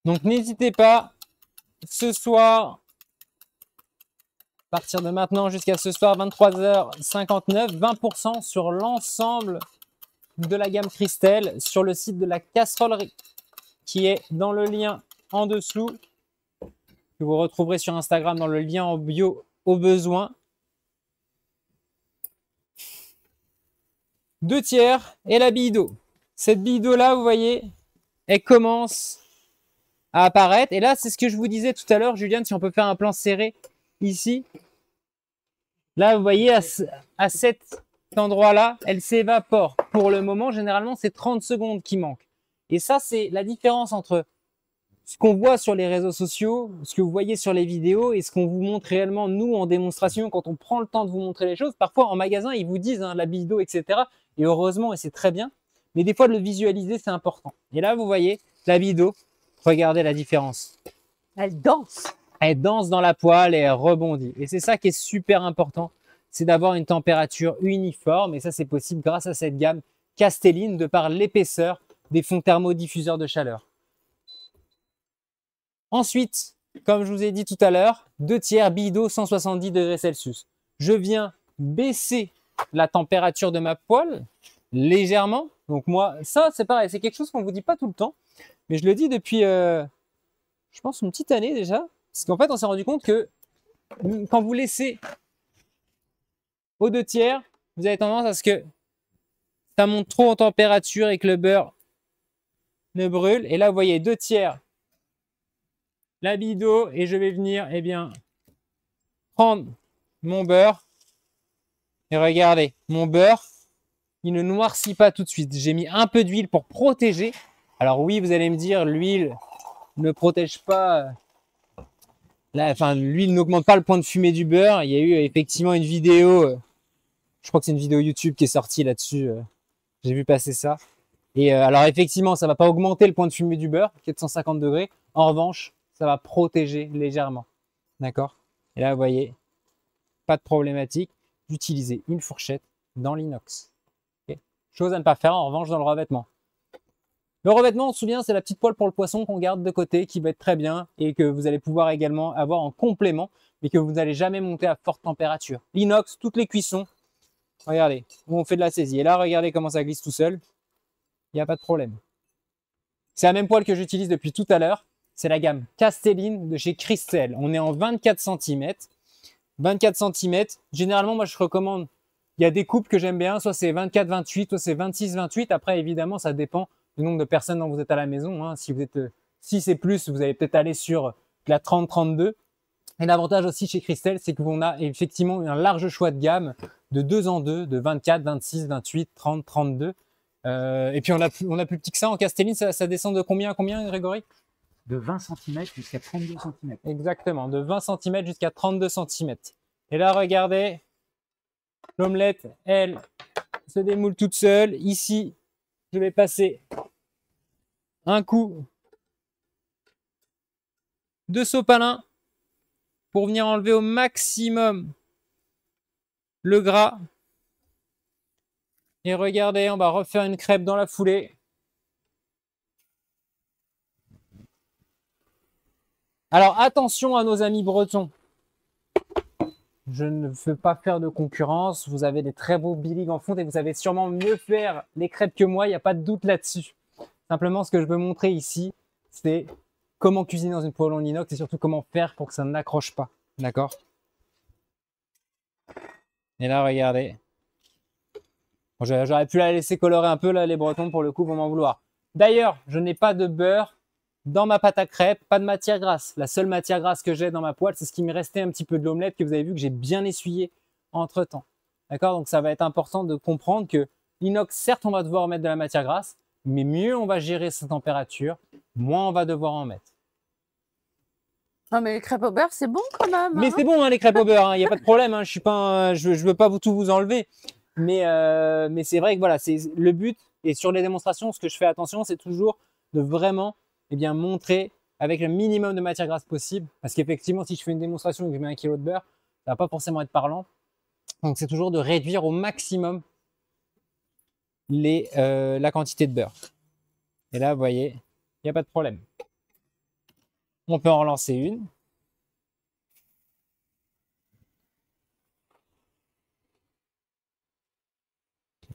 Donc n'hésitez pas, ce soir, à partir de maintenant jusqu'à ce soir, 23h59, 20% sur l'ensemble de la gamme Christelle sur le site de la casserolerie, qui est dans le lien en dessous, que vous retrouverez sur Instagram dans le lien en bio au besoin. 2/3 et la bille d'eau. Cette bille d'eau là, vous voyez, elle commence à apparaître. Et là, c'est ce que je vous disais tout à l'heure, Juliane, si on peut faire un plan serré ici. Là, vous voyez, à cet endroit-là, elle s'évapore. Pour le moment, généralement, c'est 30 secondes qui manquent. Et ça, c'est la différence entre ce qu'on voit sur les réseaux sociaux, ce que vous voyez sur les vidéos et ce qu'on vous montre réellement, nous, en démonstration, quand on prend le temps de vous montrer les choses. Parfois, en magasin, ils vous disent la bille d'eau, etc. Et heureusement, et c'est très bien. Mais des fois, de le visualiser, c'est important. Et là, vous voyez, la bille d'eau, regardez la différence. Elle danse. Elle danse dans la poêle et elle rebondit. Et c'est ça qui est super important, c'est d'avoir une température uniforme. Et ça, c'est possible grâce à cette gamme Castelline, de par l'épaisseur des fonds thermodiffuseurs de chaleur. Ensuite, comme je vous ai dit tout à l'heure, 2/3 bille d'eau, 170 degrés Celsius. Je viens baisser la température de ma poêle légèrement. Donc moi, ça, c'est pareil, c'est quelque chose qu'on ne vous dit pas tout le temps. Mais je le dis depuis, je pense, une petite année déjà. Parce qu'en fait, on s'est rendu compte que quand vous laissez aux 2/3, vous avez tendance à ce que ça monte trop en température et que le beurre ne brûle. Et là, vous voyez, 2/3 la bille d'eau. Et je vais venir, prendre mon beurre. Et regardez, mon beurre, il ne noircit pas tout de suite. J'ai mis un peu d'huile pour protéger. Alors oui, vous allez me dire, l'huile, ne protège pas. Là, enfin, l'huile n'augmente pas le point de fumée du beurre. Il y a eu effectivement une vidéo, je crois que c'est une vidéo YouTube qui est sortie là-dessus. J'ai vu passer ça. Et alors effectivement, ça va pas augmenter le point de fumée du beurre, 450 degrés. En revanche, ça va protéger légèrement. D'accord? Et là, vous voyez, pas de problématique d'utiliser une fourchette dans l'inox. Okay. Chose à ne pas faire en revanche dans le revêtement. Le revêtement, on se souvient, c'est la petite poêle pour le poisson qu'on garde de côté, qui va être très bien et que vous allez pouvoir également avoir en complément, mais que vous n'allez jamais monter à forte température. L'inox, toutes les cuissons, regardez, où on fait de la saisie. Et là, regardez comment ça glisse tout seul. Il n'y a pas de problème. C'est la même poêle que j'utilise depuis tout à l'heure. C'est la gamme Castelline de chez Cristel. On est en 24 cm. 24 cm. Généralement, moi, je recommande, il y a des coupes que j'aime bien, soit c'est 24-28, soit c'est 26-28. Après, évidemment, ça dépend du nombre de personnes dont vous êtes à la maison. Hein. Si vous êtes 6 et plus, vous allez peut-être aller sur la 30-32. Et l'avantage aussi chez Cristel, c'est qu'on a effectivement un large choix de gamme de 2 en 2, de 24, 26, 28, 30, 32. Et puis on a plus petit que ça en Castelline, ça descend de combien à combien, Grégory? De 20 cm jusqu'à 32 cm. Exactement, de 20 cm jusqu'à 32 cm. Et là, regardez, l'omelette, elle, se démoule toute seule. Ici, je vais passer un coup de sopalin pour venir enlever au maximum le gras. Et regardez, on va refaire une crêpe dans la foulée. Alors attention à nos amis bretons. Je ne veux pas faire de concurrence. Vous avez des très beaux billings en fonte et vous savez sûrement mieux faire les crêpes que moi. Il n'y a pas de doute là-dessus. Simplement, ce que je veux montrer ici, c'est comment cuisiner dans une poêle en inox et surtout comment faire pour que ça n'accroche pas. D'accord? Et là, regardez. Bon, j'aurais pu la laisser colorer un peu, là, les Bretons, pour le coup, vont m'en vouloir. D'ailleurs, je n'ai pas de beurre dans ma pâte à crêpes, pas de matière grasse. La seule matière grasse que j'ai dans ma poêle, c'est ce qui m'est resté un petit peu de l'omelette que vous avez vu que j'ai bien essuyé entre-temps. D'accord? Donc, ça va être important de comprendre que l'inox, certes, on va devoir mettre de la matière grasse, mais mieux on va gérer sa température, moins on va devoir en mettre. Non, mais les crêpes au beurre, c'est bon quand même. Mais c'est bon, hein, les crêpes au beurre, il n'y a pas de problème. Hein, je suis pas, je veux pas tout vous enlever. Mais c'est vrai que voilà, c'est le but. Et sur les démonstrations, ce que je fais attention, c'est toujours de vraiment montrer avec le minimum de matière grasse possible. Parce qu'effectivement, si je fais une démonstration et que je mets 1 kg de beurre, ça va pas forcément être parlant. Donc, c'est toujours de réduire au maximum la quantité de beurre. Et là, vous voyez, il n'y a pas de problème. On peut en relancer une.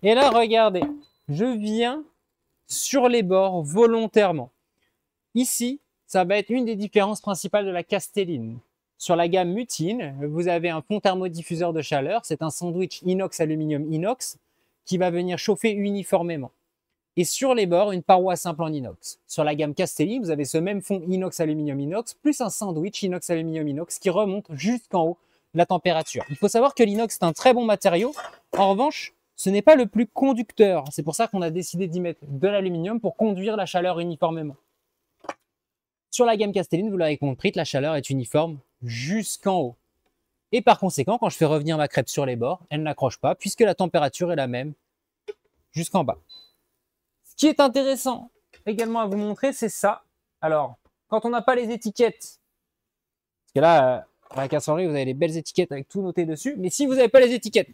Et là, regardez, je viens sur les bords volontairement. Ici, ça va être une des différences principales de la Castelline. Sur la gamme Mutine, vous avez un fond thermodiffuseur de chaleur. C'est un sandwich inox, aluminium, inox qui va venir chauffer uniformément. Et sur les bords, une paroi simple en inox. Sur la gamme Castelline, vous avez ce même fond inox, aluminium, inox, plus un sandwich inox, aluminium, inox qui remonte jusqu'en haut la température. Il faut savoir que l'inox est un très bon matériau. En revanche, ce n'est pas le plus conducteur. C'est pour ça qu'on a décidé d'y mettre de l'aluminium pour conduire la chaleur uniformément. Sur la gamme Castelline, vous l'avez compris, la chaleur est uniforme jusqu'en haut. Et par conséquent, quand je fais revenir ma crêpe sur les bords, elle n'accroche pas puisque la température est la même jusqu'en bas. Ce qui est intéressant également à vous montrer, c'est ça. Alors, quand on n'a pas les étiquettes, parce que là, à la casserolerie, vous avez les belles étiquettes avec tout noté dessus, mais si vous n'avez pas les étiquettes,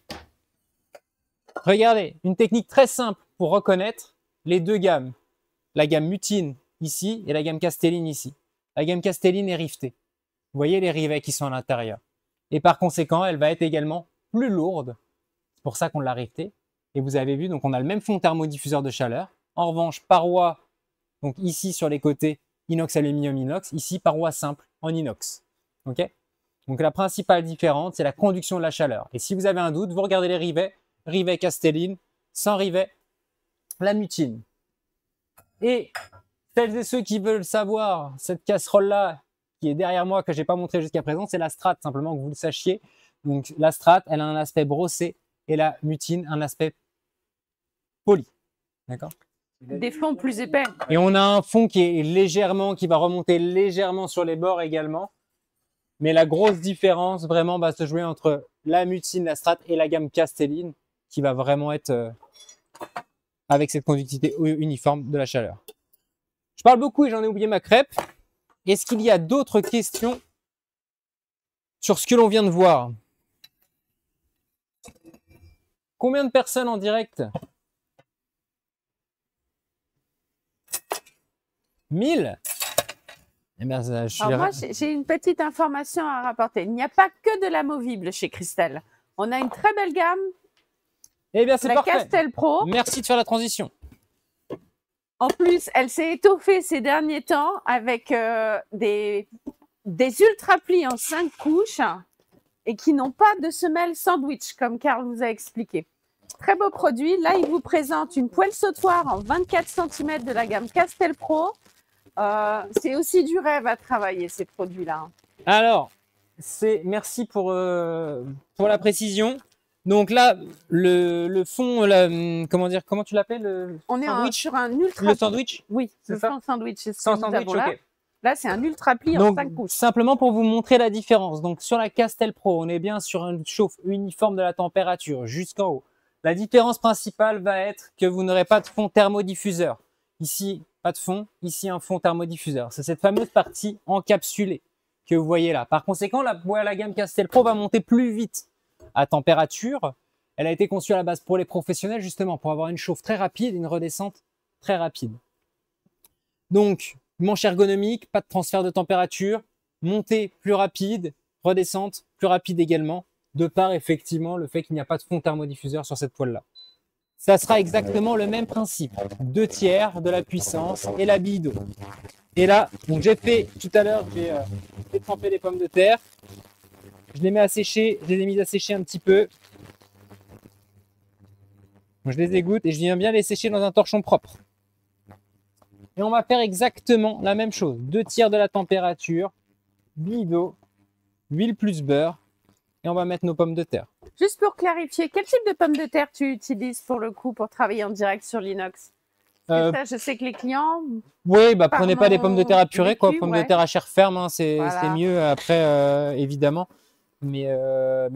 regardez, une technique très simple pour reconnaître les deux gammes. La gamme Mutine ici et la gamme Castelline ici. La gamme Castelline est rivetée. Vous voyez les rivets qui sont à l'intérieur. Et par conséquent, elle va être également plus lourde. C'est pour ça qu'on l'a rivetée. Et vous avez vu, donc on a le même fond thermodiffuseur de chaleur. En revanche, paroi, donc ici sur les côtés, inox, aluminium, inox. Ici, paroi simple en inox. Ok? Donc la principale différence, c'est la conduction de la chaleur. Et si vous avez un doute, vous regardez les rivets. Rivet Castelline, sans rivet, la Mutine. Et celles et ceux qui veulent savoir, cette casserole-là, qui est derrière moi, que je n'ai pas montré jusqu'à présent, c'est la Strat, simplement que vous le sachiez. Donc la Strat, elle a un aspect brossé et la Mutine, un aspect poli. D'accord? Des fonds plus épais. Et on a un fond qui va remonter légèrement sur les bords également. Mais la grosse différence vraiment va se jouer entre la Mutin, la Strat et la gamme Castelline qui va vraiment être avec cette conductivité uniforme de la chaleur. Je parle beaucoup et j'en ai oublié ma crêpe. Est-ce qu'il y a d'autres questions sur ce que l'on vient de voir? Combien de personnes en direct? 1000? Eh bien, Alors moi, j'ai une petite information à rapporter. Il n'y a pas que de l'amovible chez Christelle. On a une très belle gamme. Eh bien, c'est la parfait. Castel Pro. Merci de faire la transition. En plus, elle s'est étoffée ces derniers temps avec des ultra plis en 5 couches et qui n'ont pas de semelle sandwich, comme Karl vous a expliqué. Très beau produit. Là, il vous présente une poêle sautoir en 24 cm de la gamme Castel Pro. C'est aussi du rêve à travailler, ces produits-là. Alors, merci pour la précision. Donc là, le fond, comment tu l'appelles? On est sur un ultra. Le sandwich? Oui, c'est ça. Sans sandwich. Sans sandwich, ok. Là, c'est un ultra pli en 5 couches. Simplement pour vous montrer la différence. Donc sur la Castel Pro, on est bien sur une chauffe uniforme de la température jusqu'en haut. La différence principale va être que vous n'aurez pas de fond thermodiffuseur. Ici, pas de fond. Ici, un fond thermodiffuseur. C'est cette fameuse partie encapsulée que vous voyez là. Par conséquent, la gamme Castel Pro va monter plus vite à température. Elle a été conçue à la base pour les professionnels, justement, pour avoir une chauffe très rapide et une redescente très rapide. Donc, manche ergonomique, pas de transfert de température, montée plus rapide, redescente plus rapide également, de par effectivement le fait qu'il n'y a pas de fond thermodiffuseur sur cette poêle-là. Ça sera exactement le même principe. 2/3 de la puissance et la bille d'eau. Et là, donc j'ai fait tout à l'heure, j'ai fait tremper les pommes de terre. Je les mets à sécher, je les ai mises à sécher un petit peu. Donc, je les égoutte et je viens bien les sécher dans un torchon propre. Et on va faire exactement la même chose. 2/3 de la température, bille d'eau, huile plus beurre. Et on va mettre nos pommes de terre. Juste pour clarifier, quel type de pommes de terre tu utilises pour le coup pour travailler en direct sur l'inox? Ça, je sais que les clients... Oui, prenez pas des pommes de terre à purée, quoi. Pommes de terre à chair ferme, hein, c'est mieux après, évidemment. Mais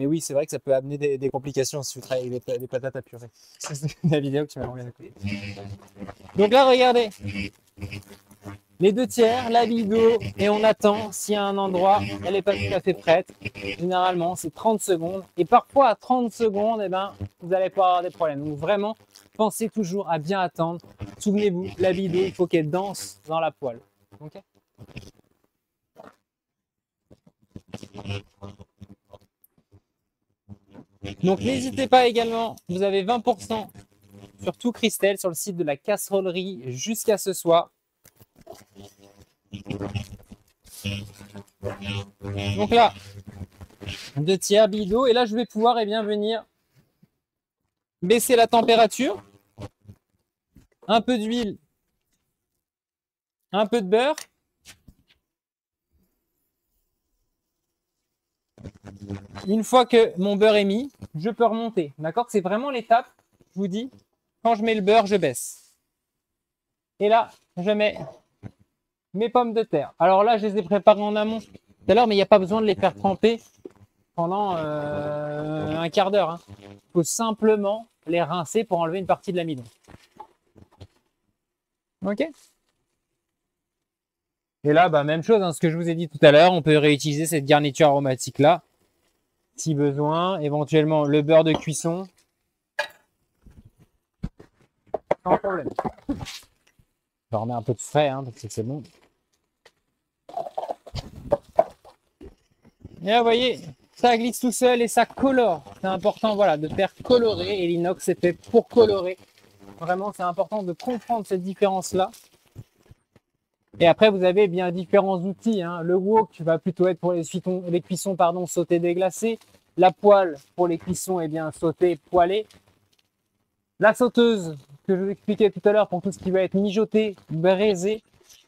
oui, c'est vrai que ça peut amener des complications si vous travaillez avec des patates à purée. C'est la vidéo que tu m'as envoyée. Donc là, regardez. Les 2/3, la bille d'eau, et on attend s'il y a un endroit, elle n'est pas tout à fait prête. Généralement, c'est 30 secondes. Et parfois, à 30 secondes, vous n'allez pas avoir des problèmes. Donc vraiment, pensez toujours à bien attendre. Souvenez-vous, la bille d'eau, il faut qu'elle danse dans la poêle. Okay. Donc n'hésitez pas également, vous avez 20% sur tout Christelle sur le site de la casserolerie jusqu'à ce soir. Donc là, 2/3 bille d'eau et là je vais pouvoir venir baisser la température, un peu d'huile, un peu de beurre. Une fois que mon beurre est mis, je peux remonter. D'accord? C'est vraiment l'étape, je vous dis, quand je mets le beurre, je baisse. Et là, je mets mes pommes de terre. Alors là, je les ai préparées en amont tout à l'heure, mais il n'y a pas besoin de les faire tremper pendant un quart d'heure. Hein. Il faut simplement les rincer pour enlever une partie de l'amidon. Ok? Et là, même chose, hein, ce que je vous ai dit tout à l'heure, on peut réutiliser cette garniture aromatique là, si besoin, éventuellement le beurre de cuisson. Sans problème. Je remets un peu de frais, hein, parce que c'est bon. Et là, vous voyez, ça glisse tout seul et ça colore. C'est important, voilà, de faire colorer. Et l'inox, c'est fait pour colorer. Vraiment, c'est important de comprendre cette différence-là. Et après, vous avez bien différents outils. Hein. Le wok va plutôt être pour les cuissons sauté déglacé. La poêle pour les cuissons, sauté poêlé. La sauteuse, que je vous expliquais tout à l'heure, pour tout ce qui va être mijoté, braisé.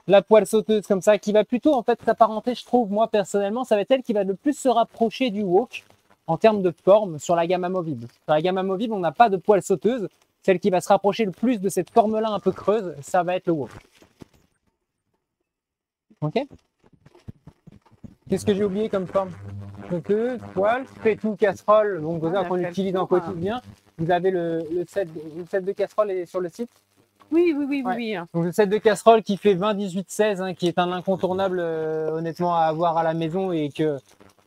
La poêle sauteuse comme ça, qui va plutôt en fait s'apparenter, je trouve, moi personnellement, ça va être elle qui va le plus se rapprocher du wok en termes de forme sur la gamme amovible. Sur la gamme amovible, on n'a pas de poêle sauteuse. celle qui va se rapprocher le plus de cette forme-là un peu creuse, ça va être le wok. Ok. Qu'est-ce que j'ai oublié comme forme? Coqueux, poêle, fait-tout, casserole, donc Ah, qu'on utilise en quotidien. Vous avez le set de casserole est sur le site. Oui. Donc le set de casserole qui fait 20, 18, 16, hein, qui est un incontournable honnêtement à avoir à la maison et que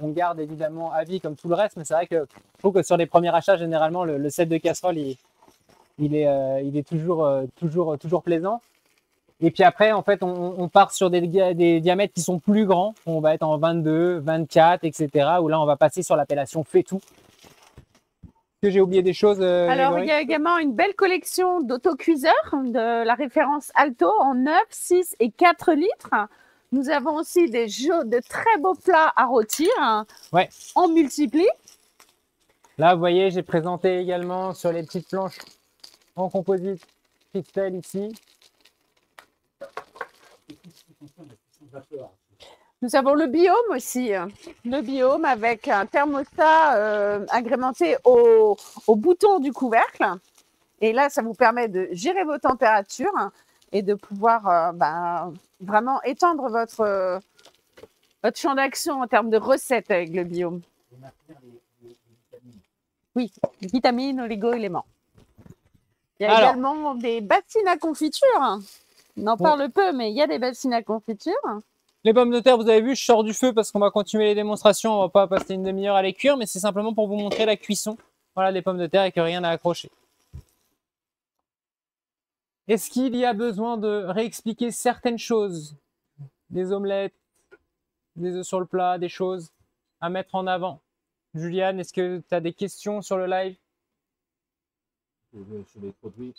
on garde évidemment à vie comme tout le reste. Mais c'est vrai que je trouve que sur les premiers achats, généralement, le set de casserole, il est toujours plaisant. Et puis après, en fait, on part sur des diamètres qui sont plus grands. On va être en 22, 24, etc. Où là, on va passer sur l'appellation fait-tout. Est-ce que j'ai oublié des choses? Alors, Grégory il y a également une belle collection d'autocuiseurs de la référence Alto en 9, 6 et 4 litres. Nous avons aussi de très beaux plats à rôtir Ouais. en multipli. Là, vous voyez, j'ai présenté également sur les petites planches en composite Christelle ici. Nous avons le biome aussi. Le biome avec un thermostat agrémenté au bouton du couvercle. Et là, ça vous permet de gérer vos températures et de pouvoir vraiment étendre votre champ d'action en termes de recettes avec le biome. Oui, vitamines, oligo-éléments. Il y a également des bassines à confiture. On en parle peu, mais il y a des bassines à confiture. Les pommes de terre, vous avez vu, je sors du feu parce qu'on va continuer les démonstrations. On va pas passer une demi-heure à les cuire, mais c'est simplement pour vous montrer la cuisson. Voilà, des pommes de terre et que rien n'a accroché. Est-ce qu'il y a besoin de réexpliquer certaines choses? Des omelettes, des œufs sur le plat, des choses à mettre en avant? Juliane, est-ce que tu as des questions sur le live? Sur les produits.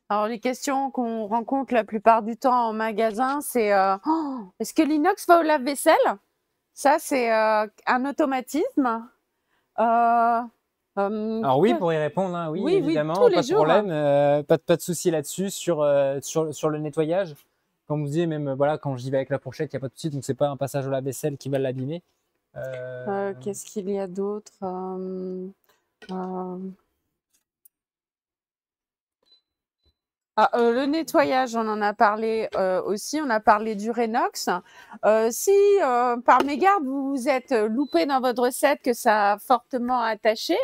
Alors, les questions qu'on rencontre la plupart du temps en magasin, c'est est-ce que l'inox va au lave-vaisselle? Ça, c'est un automatisme. Alors oui, pour y répondre, hein, oui, évidemment, tous les pas de jours, problème, pas de souci là-dessus sur le nettoyage. Comme vous disiez, même voilà, quand j'y vais avec la fourchette, il n'y a pas de souci, donc c'est pas un passage au lave-vaisselle qui va l'abîmer. Qu'est-ce qu'il y a d'autre? Le nettoyage, on en a parlé aussi. On a parlé du Renox. Si par mégarde vous vous êtes loupé dans votre recette, que ça a fortement attaché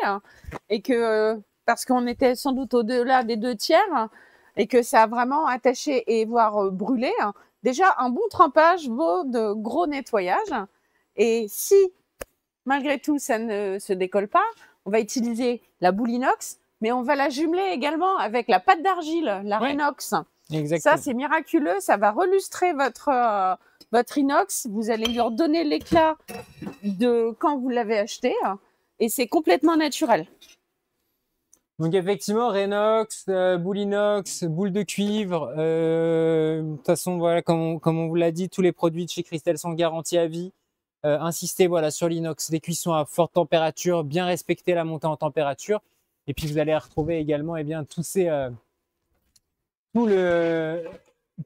et que parce qu'on était sans doute au-delà des 2/3 et que ça a vraiment attaché et voire brûlé, déjà un bon trempage vaut de gros nettoyages. Et si malgré tout ça ne se décolle pas, on va utiliser la boule inox. Mais on va la jumeler également avec la pâte d'argile, la Renox. Exactement. Ça, c'est miraculeux. Ça va relustrer votre inox. Vous allez lui redonner l'éclat de quand vous l'avez acheté. Et c'est complètement naturel. Donc effectivement, Renox, boule inox, boule de cuivre. De toute façon, voilà, comme on vous l'a dit, tous les produits de chez Christelle sont garantis à vie. Insistez voilà, sur l'inox, les cuissons à forte température, bien respecter la montée en température. Et puis vous allez retrouver également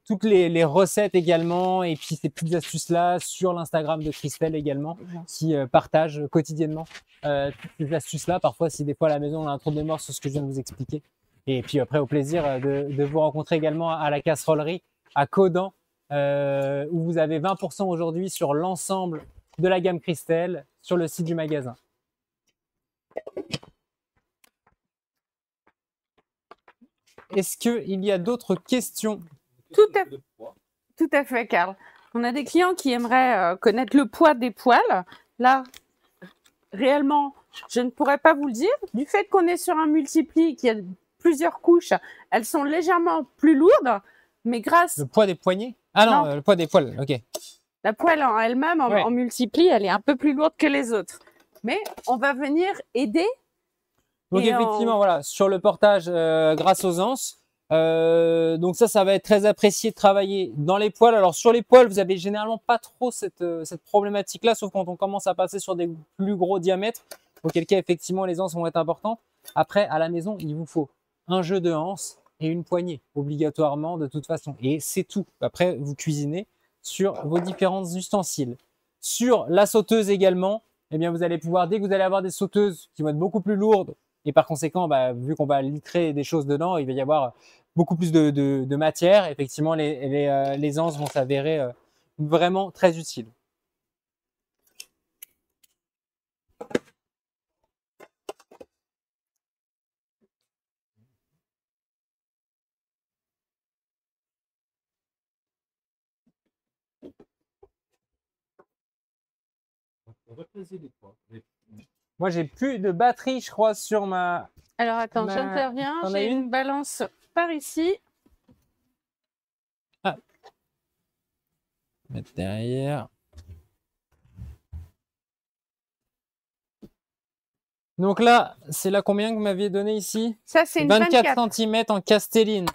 toutes les recettes également et puis ces petites astuces là sur l'Instagram de Christelle également qui partage quotidiennement toutes ces astuces là. Parfois si des fois à la maison on a un trou de mémoire sur ce que je viens de vous expliquer. Et puis après au plaisir de vous rencontrer également à la casserolerie à Caudan où vous avez 20% aujourd'hui sur l'ensemble de la gamme Christelle sur le site du magasin. Est-ce qu'il y a d'autres questions? Tout à fait, Karl. On a des clients qui aimeraient connaître le poids des poêles. Là, réellement, je ne pourrais pas vous le dire. Du fait qu'on est sur un multipli qui a plusieurs couches, elles sont légèrement plus lourdes, mais grâce… Le poids des poignets? Ah non, le poids des poêles, ok. La poêle en elle-même, en multipli, elle est un peu plus lourde que les autres. Mais on va venir aider. Donc effectivement, voilà, sur le portage grâce aux anses. Donc ça va être très apprécié de travailler dans les poêles. Alors sur les poêles, vous avez généralement pas trop cette problématique-là, sauf quand on commence à passer sur des plus gros diamètres, auquel cas effectivement les anses vont être importantes. Après, à la maison, il vous faut un jeu de anses et une poignée, obligatoirement de toute façon. Et c'est tout. Après, vous cuisinez sur vos différents ustensiles. Sur la sauteuse également, eh bien, vous allez pouvoir, dès que vous allez avoir des sauteuses qui vont être beaucoup plus lourdes, et par conséquent, bah, vu qu'on va litrer des choses dedans, il va y avoir beaucoup plus de matière. Effectivement, les anses vont s'avérer vraiment très utiles. Moi, j'ai plus de batterie, je crois, sur ma... Alors, attends, j'interviens. T'en as J'ai une une balance par ici. Mettre derrière. Donc là, c'est là combien que vous m'aviez donné ici? Ça, c'est une 24 cm en castelline.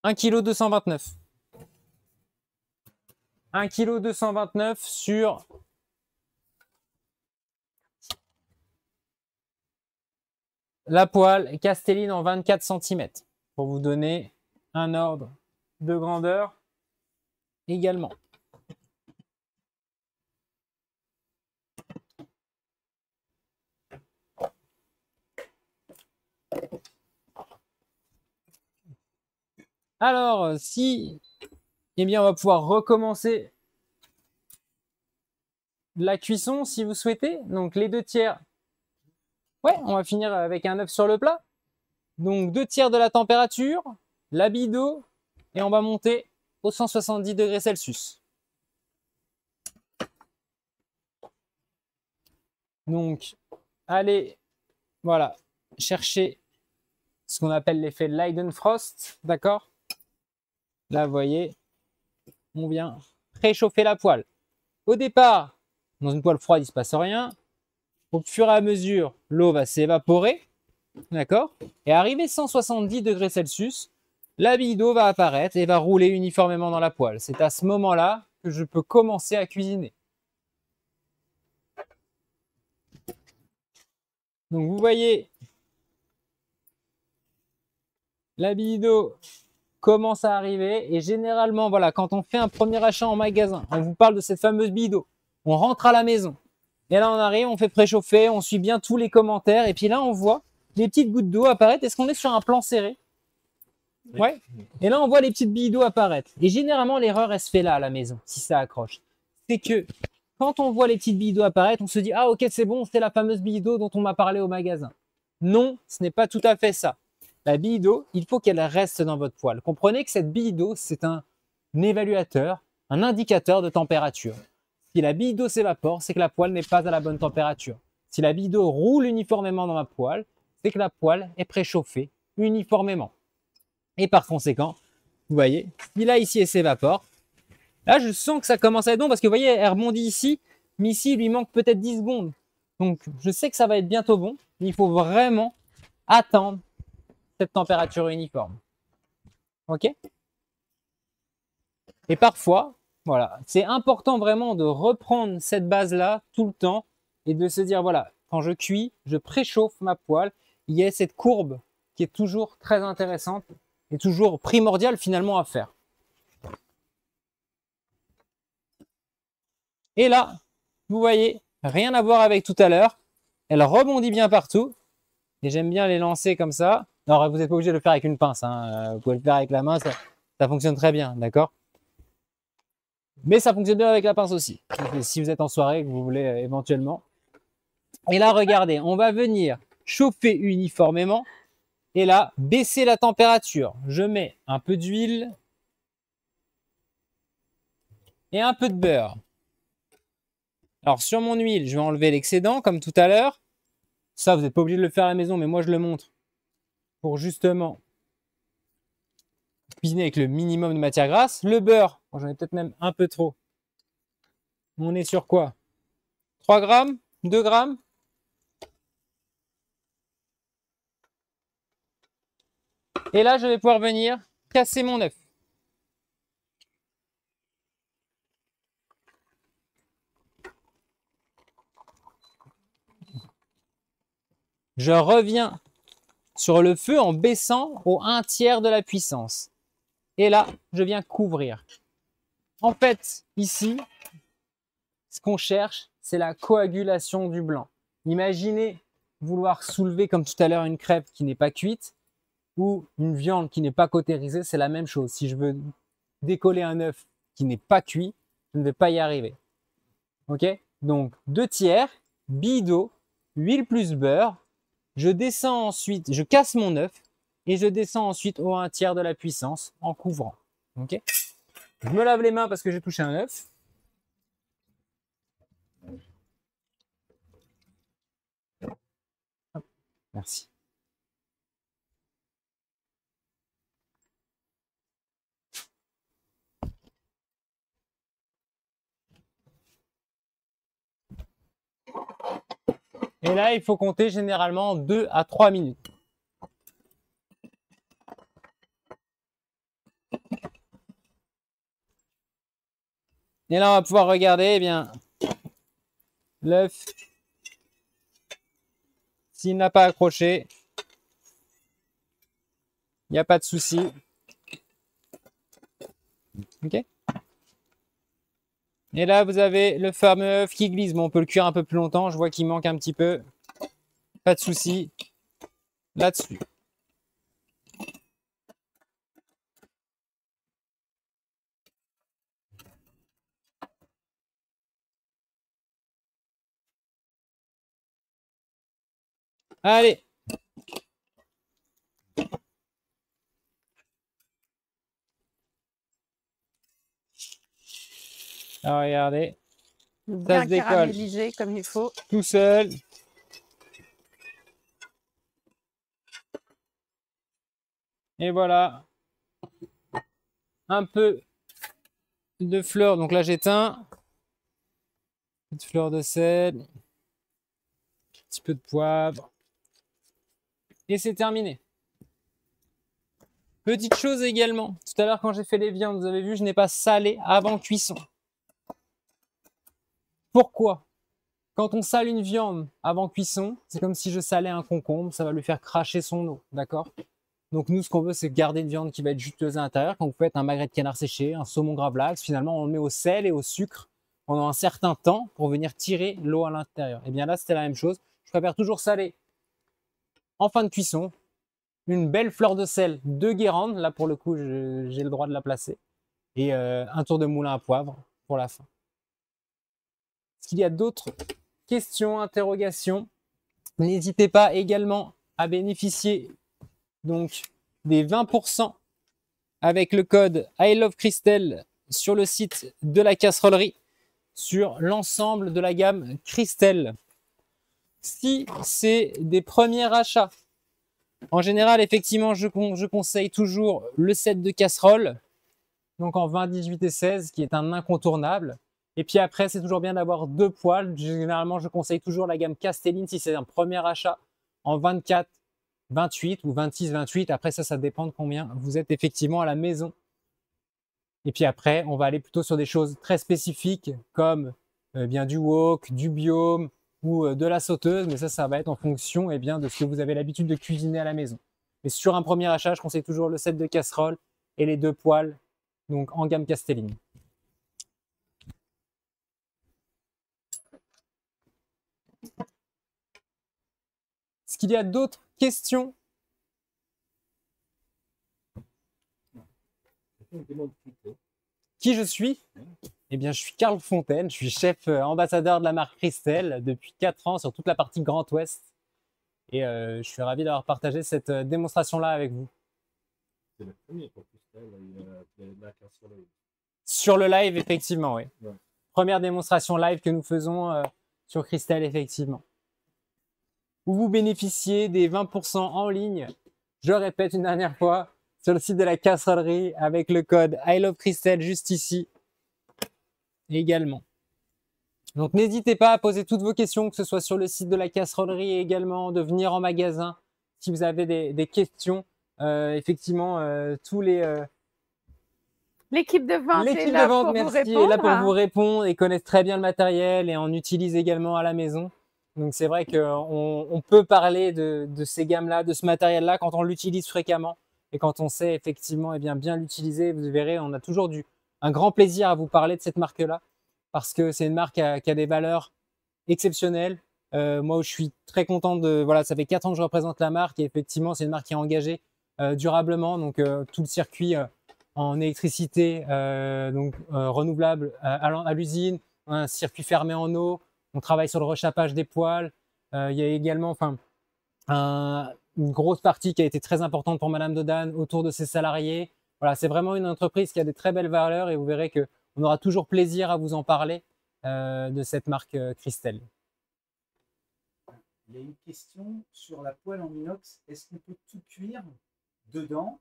1 kg 229. 1 kg 229 sur la poêle castelline en 24 cm. Pour vous donner un ordre de grandeur également. Alors, si, eh bien, on va pouvoir recommencer la cuisson si vous souhaitez. Donc, les 2/3. Ouais, on va finir avec un œuf sur le plat. Donc, 2/3 de la température, l'habit d'eau, et on va monter aux 170 degrés Celsius. Donc, allez, voilà, chercher ce qu'on appelle l'effet Leidenfrost, d'accord? Là, vous voyez, on vient préchauffer la poêle. Au départ, dans une poêle froide, il ne se passe rien. Au fur et à mesure, l'eau va s'évaporer, d'accord? Et arrivé 170 degrés Celsius, la bille d'eau va apparaître et va rouler uniformément dans la poêle. C'est à ce moment-là que je peux commencer à cuisiner. Donc vous voyez, la bille d'eau commence à arriver et généralement, voilà, quand on fait un premier achat en magasin, on vous parle de cette fameuse bille d'eau. On rentre à la maison et là on arrive, on fait préchauffer, on suit bien tous les commentaires et puis là on voit les petites gouttes d'eau apparaître. Est-ce qu'on est sur un plan serré? Oui. Ouais. Et là on voit les petites billes d'eau apparaître. Et généralement l'erreur elle se fait là à la maison, si ça accroche. C'est que quand on voit les petites billes d'eau apparaître, on se dit ah ok c'est bon, c'est la fameuse bille d'eau dont on m'a parlé au magasin. Non, ce n'est pas tout à fait ça. La bille d'eau, il faut qu'elle reste dans votre poêle. Comprenez que cette bille d'eau, c'est un évaluateur, un indicateur de température. Si la bille d'eau s'évapore, c'est que la poêle n'est pas à la bonne température. Si la bille d'eau roule uniformément dans ma poêle, c'est que la poêle est préchauffée uniformément. Et par conséquent, vous voyez, si là, ici, elle s'évapore, là, je sens que ça commence à être bon parce que vous voyez, elle rebondit ici, mais ici, il lui manque peut-être 10 secondes. Donc, je sais que ça va être bientôt bon, mais il faut vraiment attendre cette température uniforme. OK? Et parfois, voilà, c'est important vraiment de reprendre cette base-là tout le temps et de se dire, voilà, quand je cuis, je préchauffe ma poêle. Il y a cette courbe qui est toujours très intéressante et toujours primordiale finalement à faire. Et là, vous voyez, rien à voir avec tout à l'heure. Elle rebondit bien partout. Et j'aime bien les lancer comme ça. Alors, vous n'êtes pas obligé de le faire avec une pince. Hein. Vous pouvez le faire avec la main, ça fonctionne très bien, d'accord? Mais ça fonctionne bien avec la pince aussi. Si vous êtes en soirée, que vous voulez éventuellement. Et là, regardez, on va venir chauffer uniformément. Et là, baisser la température. Je mets un peu d'huile et un peu de beurre. Alors, sur mon huile, je vais enlever l'excédent, comme tout à l'heure. Ça, vous n'êtes pas obligé de le faire à la maison, mais moi, je le montre pour justement cuisiner avec le minimum de matière grasse. Le beurre, j'en ai peut-être même un peu trop. On est sur quoi? 3 grammes? 2 grammes? Et là, je vais pouvoir venir casser mon œuf. Je reviens sur le feu en baissant au 1/3 de la puissance. Et là, je viens couvrir. En fait, ici, ce qu'on cherche, c'est la coagulation du blanc. Imaginez vouloir soulever, comme tout à l'heure, une crêpe qui n'est pas cuite ou une viande qui n'est pas cautérisée, c'est la même chose. Si je veux décoller un œuf qui n'est pas cuit, je ne vais pas y arriver. Ok? Donc, 2 tiers, billes d'eau, huile plus beurre. Je descends ensuite, je casse mon œuf et je descends ensuite au 1 tiers de la puissance en couvrant. Ok? Je me lave les mains parce que j'ai touché un œuf. Merci. Et là, il faut compter généralement 2 à 3 minutes. Et là, on va pouvoir regarder, eh bien, l'œuf, s'il n'a pas accroché, il n'y a pas de souci. Ok? Et là, vous avez le fameux œuf qui glisse. Bon, on peut le cuire un peu plus longtemps. Je vois qu'il manque un petit peu. Pas de souci là-dessus. Allez. Alors, regardez. Bien se décolle. caramélisé comme il faut. Tout seul. Et voilà. Un peu de fleur. Donc là, j'éteins. Petite fleur de sel. Un petit peu de poivre. Et c'est terminé. Petite chose également. Tout à l'heure, quand j'ai fait les viandes, vous avez vu, je n'ai pas salé avant cuisson. Pourquoi? Quand on sale une viande avant cuisson, c'est comme si je salais un concombre, ça va lui faire cracher son eau, d'accord? Donc nous, ce qu'on veut, c'est garder une viande qui va être juteuse à l'intérieur. Quand vous faites un magret de canard séché, un saumon gravlax, finalement, on le met au sel et au sucre pendant un certain temps pour venir tirer l'eau à l'intérieur. Et bien là, c'était la même chose. Je préfère toujours saler en fin de cuisson. Une belle fleur de sel de Guérande, là pour le coup, j'ai le droit de la placer. Et un tour de moulin à poivre pour la fin. Est-ce qu'il y a d'autres questions, interrogations? N'hésitez pas également à bénéficier donc des 20% avec le code I Love Christelle sur le site de la casserolerie sur l'ensemble de la gamme Christelle. Si c'est des premiers achats, en général, effectivement, je conseille toujours le set de casseroles, donc en 20, 18 et 16, qui est un incontournable. Et puis après, c'est toujours bien d'avoir 2 poêles. Généralement, je conseille toujours la gamme Castelline si c'est un premier achat en 24, 28 ou 26, 28. Après ça dépend de combien vous êtes effectivement à la maison. Et puis après, on va aller plutôt sur des choses très spécifiques comme bien du wok, du biome ou de la sauteuse. Mais ça va être en fonction bien, de ce que vous avez l'habitude de cuisiner à la maison. Mais sur un premier achat, je conseille toujours le set de casseroles et les 2 poêles, donc en gamme Castelline. Est-ce qu'il y a d'autres questions? Qui je suis? Eh bien, je suis Carl Fontaine, je suis chef ambassadeur de la marque Christelle depuis 4 ans sur toute la partie Grand Ouest. Et je suis ravi d'avoir partagé cette démonstration-là avec vous. C'est la première pour Christelle, la casserole. Sur le live, effectivement, oui. Ouais. Première démonstration live que nous faisons sur Christelle, effectivement. Où vous bénéficiez des 20% en ligne, je répète une dernière fois, sur le site de la casserolerie avec le code I Love Christelle juste ici également. Donc n'hésitez pas à poser toutes vos questions, que ce soit sur le site de la casserolerie et également de venir en magasin si vous avez des questions. Effectivement, tous les... L'équipe de vente est là pour vous répondre et connaissent très bien le matériel et en utilise également à la maison. Donc c'est vrai qu'on peut parler de ces gammes-là, de ce matériel-là quand on l'utilise fréquemment et quand on sait effectivement bien l'utiliser. Vous verrez, on a toujours du un grand plaisir à vous parler de cette marque-là parce que c'est une marque qui a des valeurs exceptionnelles. Moi, je suis très content de… Voilà, ça fait 4 ans que je représente la marque et effectivement, c'est une marque qui est engagée durablement. Donc, tout le circuit en électricité renouvelable à l'usine, un circuit fermé en eau. On travaille sur le rechappage des poêles. Il y a également une grosse partie qui a été très importante pour Madame Dodane autour de ses salariés. Voilà, c'est vraiment une entreprise qui a des très belles valeurs et vous verrez qu'on aura toujours plaisir à vous en parler de cette marque Christelle. Il y a une question sur la poêle en inox. Est-ce qu'on peut tout cuire dedans?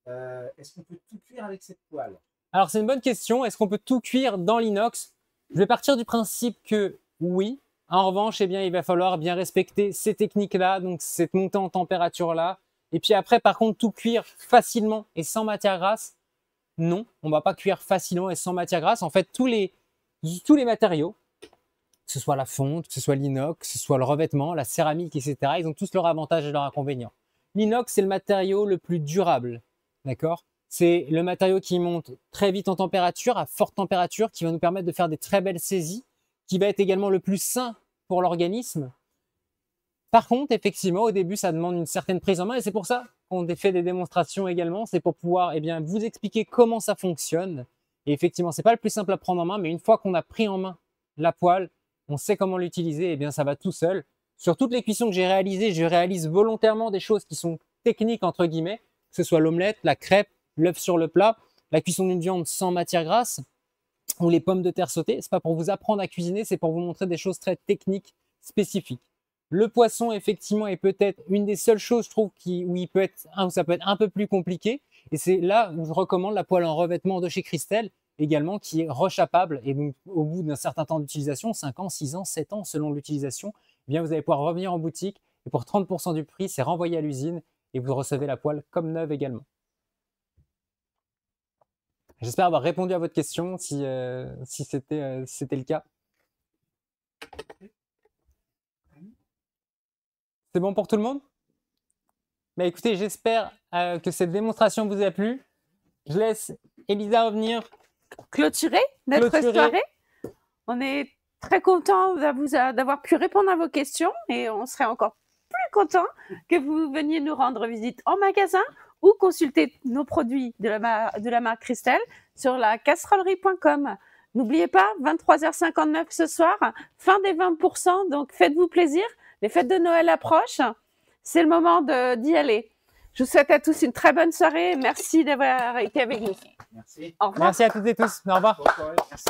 Est-ce qu'on peut tout cuire avec cette poêle? Alors, c'est une bonne question. Est-ce qu'on peut tout cuire dans l'inox? Je vais partir du principe que oui. En revanche, eh bien, il va falloir bien respecter ces techniques-là, donc cette montée en température-là. Et puis après, par contre, tout cuire facilement et sans matière grasse, non, on ne va pas cuire facilement et sans matière grasse. En fait, tous les matériaux, que ce soit la fonte, que ce soit l'inox, que ce soit le revêtement, la céramique, etc., ils ont tous leurs avantages et leurs inconvénients. L'inox, c'est le matériau le plus durable, d'accord? C'est le matériau qui monte très vite en température, à forte température, qui va nous permettre de faire des très belles saisies, qui va être également le plus sain pour l'organisme. Par contre, effectivement, au début, ça demande une certaine prise en main et c'est pour ça qu'on fait des démonstrations également. C'est pour pouvoir vous expliquer comment ça fonctionne. Et effectivement, ce n'est pas le plus simple à prendre en main, mais une fois qu'on a pris en main la poêle, on sait comment l'utiliser, et bien ça va tout seul. Sur toutes les cuissons que j'ai réalisées, je réalise volontairement des choses qui sont techniques, entre guillemets, que ce soit l'omelette, la crêpe, l'œuf sur le plat, la cuisson d'une viande sans matière grasse ou les pommes de terre sautées. Ce n'est pas pour vous apprendre à cuisiner, c'est pour vous montrer des choses très techniques, spécifiques. Le poisson, effectivement, est peut-être une des seules choses, je trouve, où ça peut être un peu plus compliqué. Et c'est là où je recommande la poêle en revêtement de chez Christelle, également, qui est rechappable. Et donc, au bout d'un certain temps d'utilisation, 5 ans, 6 ans, 7 ans, selon l'utilisation, eh bien, vous allez pouvoir revenir en boutique. Et pour 30% du prix, c'est renvoyé à l'usine et vous recevez la poêle comme neuve également. J'espère avoir répondu à votre question si c'était le cas. C'est bon pour tout le monde? Bah, écoutez, j'espère que cette démonstration vous a plu. Je laisse Elisa revenir. Clôturer notre soirée. On est très content d'avoir pu répondre à vos questions et on serait encore plus content que vous veniez nous rendre visite en magasin ou consulter nos produits de la marque Christelle sur la casserollerie.com. N'oubliez pas, 23h59 ce soir, fin des 20%, donc faites-vous plaisir. Les fêtes de Noël approchent, c'est le moment d'y aller. Je vous souhaite à tous une très bonne soirée. Merci d'avoir été avec nous. Merci. Au revoir. Merci à toutes et tous. Au revoir. Bonne soirée. Merci.